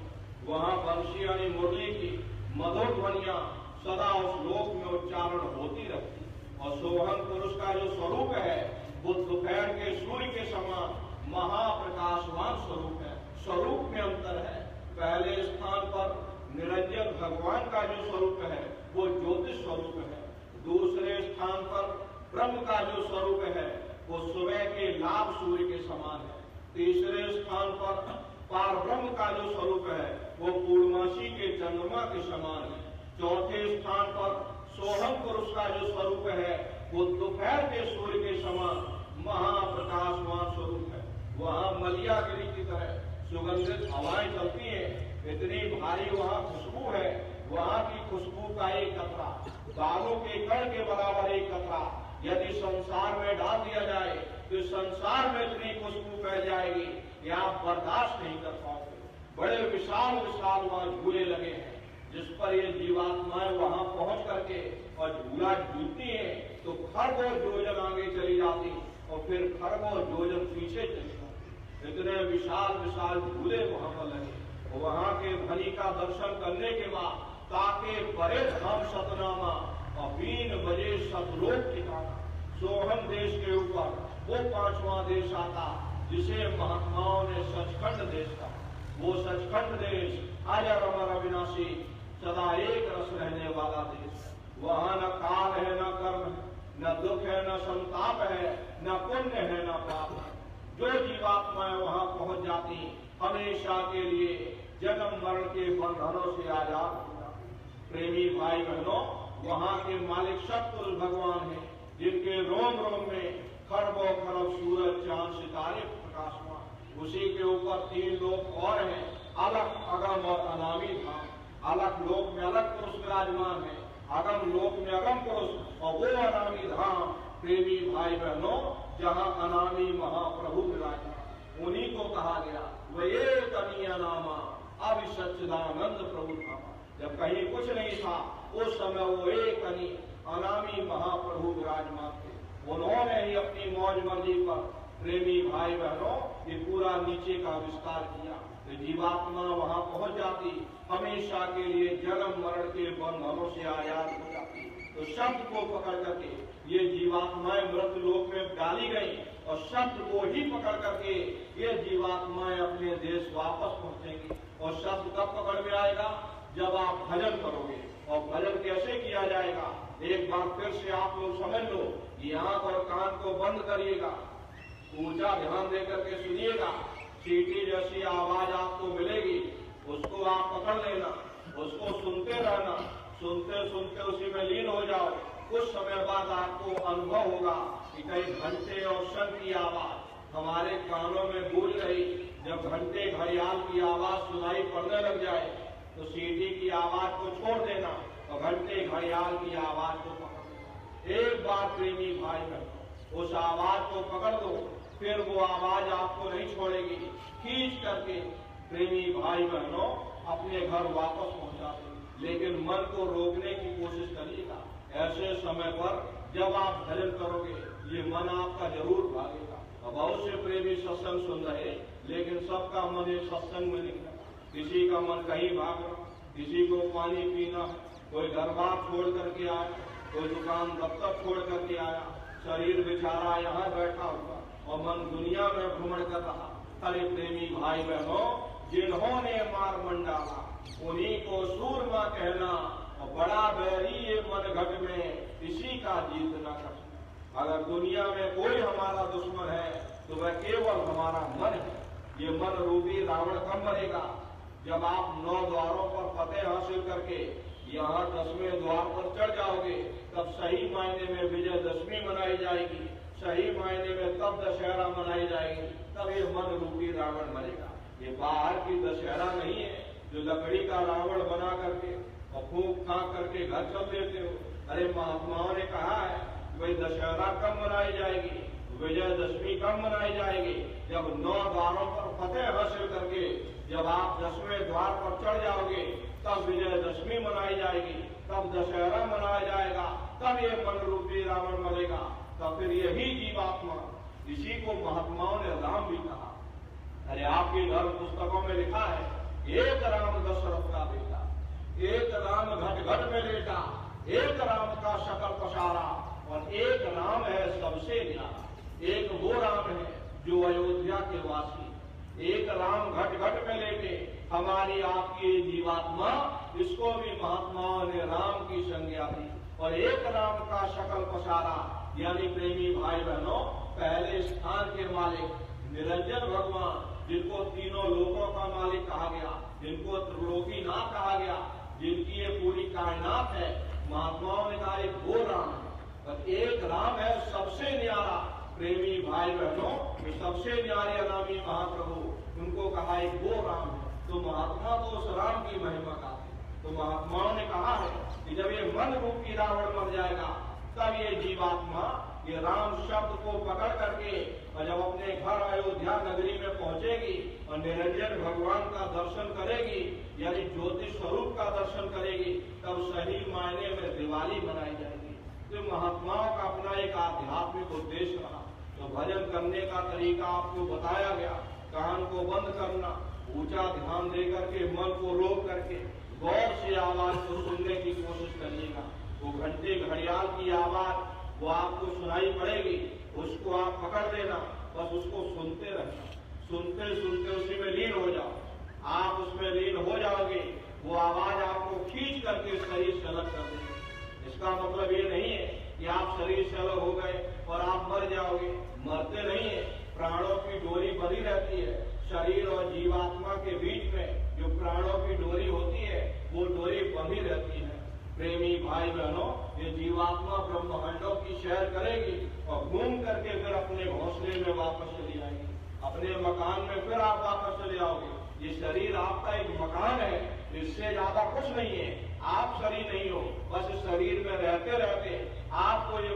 वहां बंशी यानी मुरली की मधुर ध्वनियां सदा उस लोक में उच्चारण होती रहती। और सोहन पुरुष का जो स्वरूप है वो दोपहर के सूर्य के समान महाप्रकाशवान स्वरूप है। स्वरूप में अंतर है। पहले स्थान पर निरंजन भगवान का जो स्वरूप है वो ज्योतिष स्वरूप है। दूसरे स्थान पर ब्रह्म का जो स्वरूप है वो सुबह के लाभ सूर्य के समान है। तीसरे स्थान पर पार ब्रह्म का जो स्वरूप है वो पूर्णमासी के चंद्रमा के समान है। चौथे स्थान पर सोहम पुरुष का जो स्वरूप है वो दोपहर के सूर्य के समान महाप्रकाशवान स्वरूप है। वहां मलियागिरी की तरह सुगंधित हवाएं चलती हैं, इतनी भारी वहां खुशबू है। वहां की खुशबू का एक कतरा बालों के कण के बराबर एक कतरा यदि संसार में डाल दिया जाए तो संसार में इतनी खुशबू फैल जाएगी कि आप बर्दाश्त नहीं कर पाओगे। बड़े विशाल विशाल वहां झूले लगे हैं जिस पर ये जीवात्माएं वहां पहुंच करके और झूला झूलती हैं तो खरबों योजन आगे चली जाती और फिर खरबों योजन पीछे चली जाती। इतने विशाल विशाल झूले वहां पर लगे। वहां के ध्वनि का दर्शन करने के बाद ताके परे धाम सतनामा और 3 बजे सतलोक ठिकाना। सोहम देश के ऊपर वो 5वां देश आता जिसे महात्माओं ने सचखंड देश कहा। वो सचखंड देश अजर अमर अविनाशी सदा एक रस रहने वाला देश। वहां न काल है, न कर्म है, न दुख है, न संताप है, न पुण्य है, न पाप है। जो जीवात्माएं वहां पहुंच जाती हमेशा के लिए जन्म मरण के बंधनों से आजाद हो जाती। प्रेमी भाई बहनों, वहां के मालिक सतपुरुष भगवान हैं जिनके रोम रोम में खरबों खरब सूरज चांद सितारे प्रकाशमान। उसी के ऊपर 3 लोक और हैं, अलग अगम और अनामी धाम। अलग लोक में अलग पुरुष विराजमान है, अगम लोक में अगम पुरुष और वो अनामी धाम प्रेमी भाई बहनों जहाँ अनामी महाप्रभु विराजमान। उन्हीं को कहा गया वह एक अनीय नामा अभिसच्चिदानंद प्रभु धामा। जब कहीं कुछ नहीं था उस समय वो एक अनामी महाप्रभु विराजमान थे। उन्होंने ही अपनी मौज मर्जी पर प्रेमी भाई बहनों ये पूरा नीचे का विस्तार किया। तो जीवात्मा वहां पहुंच जाती, हमेशा के लिए जन्म मरण के बंधनों से आजाद हो जाती। तो शब्द को पकड़ करके ये जीवात्माएं मृत लोक में डाली गई और शब्द को ही पकड़ करके ये जीवात्माएं अपने देश वापस पहुंचेंगी। और शब्द कब पकड़ में आएगा? जब आप भजन करोगे। और भजन कैसे किया जाएगा? एक बार फिर से आप लोग समझ लो कि आंख और कान को बंद करिएगा, ऊंचा ध्यान देकर के सुनिएगा। सीटी जैसी आवाज आपको मिलेगी, उसको आप पकड़ लेना, उसको सुनते रहना। सुनते सुनते उसी में लीन हो जाओ। कुछ समय बाद आपको अनुभव होगा कि कई घंटे और शंख की आवाज हमारे कानों में गूंज रही। जब घंटे घड़ियाल की आवाज सुनाई पड़ने लग जाए तो सीटी की आवाज को छोड़ देना और घंटे घड़ियाल की आवाज को पकड़ लेना। एक बार प्रेमी भाई बहनों उस आवाज को पकड़ दो, फिर वो आवाज आपको नहीं छोड़ेगी। खींच करके प्रेमी भाई बहनों अपने घर वापस पहुंचा दो। लेकिन मन को रोकने की कोशिश करिएगा। ऐसे समय पर जब आप भजन करोगे ये मन आपका जरूर भागेगा। और बहुत से प्रेमी सत्संग सुन रहे लेकिन सबका मन इस सत्संग में नहीं लगा। किसी का मन कहीं भाग रहा, किसी को पानी पीना, कोई घर बार छोड़ करके आया, कोई दुकान दफ्तर छोड़ करके आया, शरीर बेचारा यहाँ बैठा हुआ और मन दुनिया में भ्रमण कर रहा। अरे प्रेमी भाई बहनों, जिन्होंने मार मन डाला उन्हीं को सूरमा कहना और बड़ा बैरी ये मन घट में इसी का जीत न करना। अगर दुनिया में कोई हमारा दुश्मन है तो वह केवल हमारा मन है। ये मन रूपी रावण कब मरेगा? जब आप 9 द्वारों पर फतेह हासिल करके यहाँ 10वें द्वार पर चढ़ जाओगे तब सही मायने में विजयदशमी मनाई जाएगी। सही मायने में तब दशहरा मनाई जाएगी। तब ये मन रूपी रावण मरेगा। ये बाहर की दशहरा नहीं है जो लकड़ी का रावण बना करके और फूंक फांक करके घर चल देते हो। अरे महात्माओं ने कहा है भाई दशहरा कब मनाई जाएगी, विजयदशमी कब मनाई जाएगी? जब 9 द्वारों पर फतेह हासिल करके जब आप 10वें द्वार पर चढ़ जाओगे तब विजयदशमी मनाई जाएगी, तब दशहरा मनाया जाएगा, तब ये मन रूपी रावण मरेगा। तब फिर यही जीवात्मा, इसी को महात्माओं ने राम भी कहा। एक राम दशरथ का बेटा, एक राम घट घट में लेटा, एक राम का शकल पसारा, और एक राम है सबसे न्यारा। एक वो राम है जो अयोध्या के वासी, एक राम घट घट में लेके हमारी आपकी जीवात्मा, इसको भी महात्माओं ने राम की संज्ञा दी। और एक राम का शकल पसारा, यानी प्रेमी भाई बहनों, पहले स्थान के मालिक निरंजन भगवान, जिनको तीनों लोकों का मालिक कहा गया, जिनको त्रिलोकीनाथ कहा गया, जिनकी ये पूरी कायनात है, महात्माओं ने कहा एक वो राम है। और एक राम है सबसे न्यारा। प्रेमी भाई बहनों, जो सबसे न्यारे अनामी महाप्रभु, उनको कहा एक वो राम है। तो महात्मा तो उस राम की महिमा गाते। तो महात्माओं ने कहा है कि जब ये मन रूपी रावण मर जाएगा, तब ये जीवात्मा ये राम शब्द को पकड़ करके और जब अपने घर अयोध्या नगरी में पहुंचेगी और निरंजन भगवान का दर्शन करेगी, यानी ज्योतिष स्वरूप का दर्शन करेगी, तब सही मायने में दिवाली मनाई जाएगी। तो महात्माओं का अपना एक आध्यात्मिक उद्देश्य रहा। तो भजन करने का तरीका आपको बताया गया। कान को बंद करना, ऊंचा ध्यान दे करके मन को रोक करके गौर से आवाज को सुनने की कोशिश करिएगा। वो घंटे घड़ियाल की आवाज वो आपको सुनाई पड़ेगी, उसको आप पकड़ लेना, बस उसको सुनते रहना। सुनते सुनते उसी में लीन हो जाओ। आप उसमें लीन हो जाओगे, वो आवाज आपको खींच करके शरीर से अलग कर देगी। इसका मतलब ये नहीं है कि आप शरीर से अलग हो गए और आप मर जाओगे। मरते नहीं है, प्राणों की डोरी बनी रहती है। शरीर और जीवात्मा के बीच में जो प्राणों की डोरी होती है, वो डोरी बंधी रहती है। प्रेमी भाई बहनों, ये जीवात्मा ब्रह्मांडों की सैर करेगी और घूम करके फिर अपने घोंसले में वापस चली आएगी। अपने मकान में फिर आप वापस चले आओगे। ये शरीर आपका एक मकान है, इससे ज्यादा कुछ नहीं है। आप शरीर नहीं हो, बस शरीर में रहते रहते आपको ये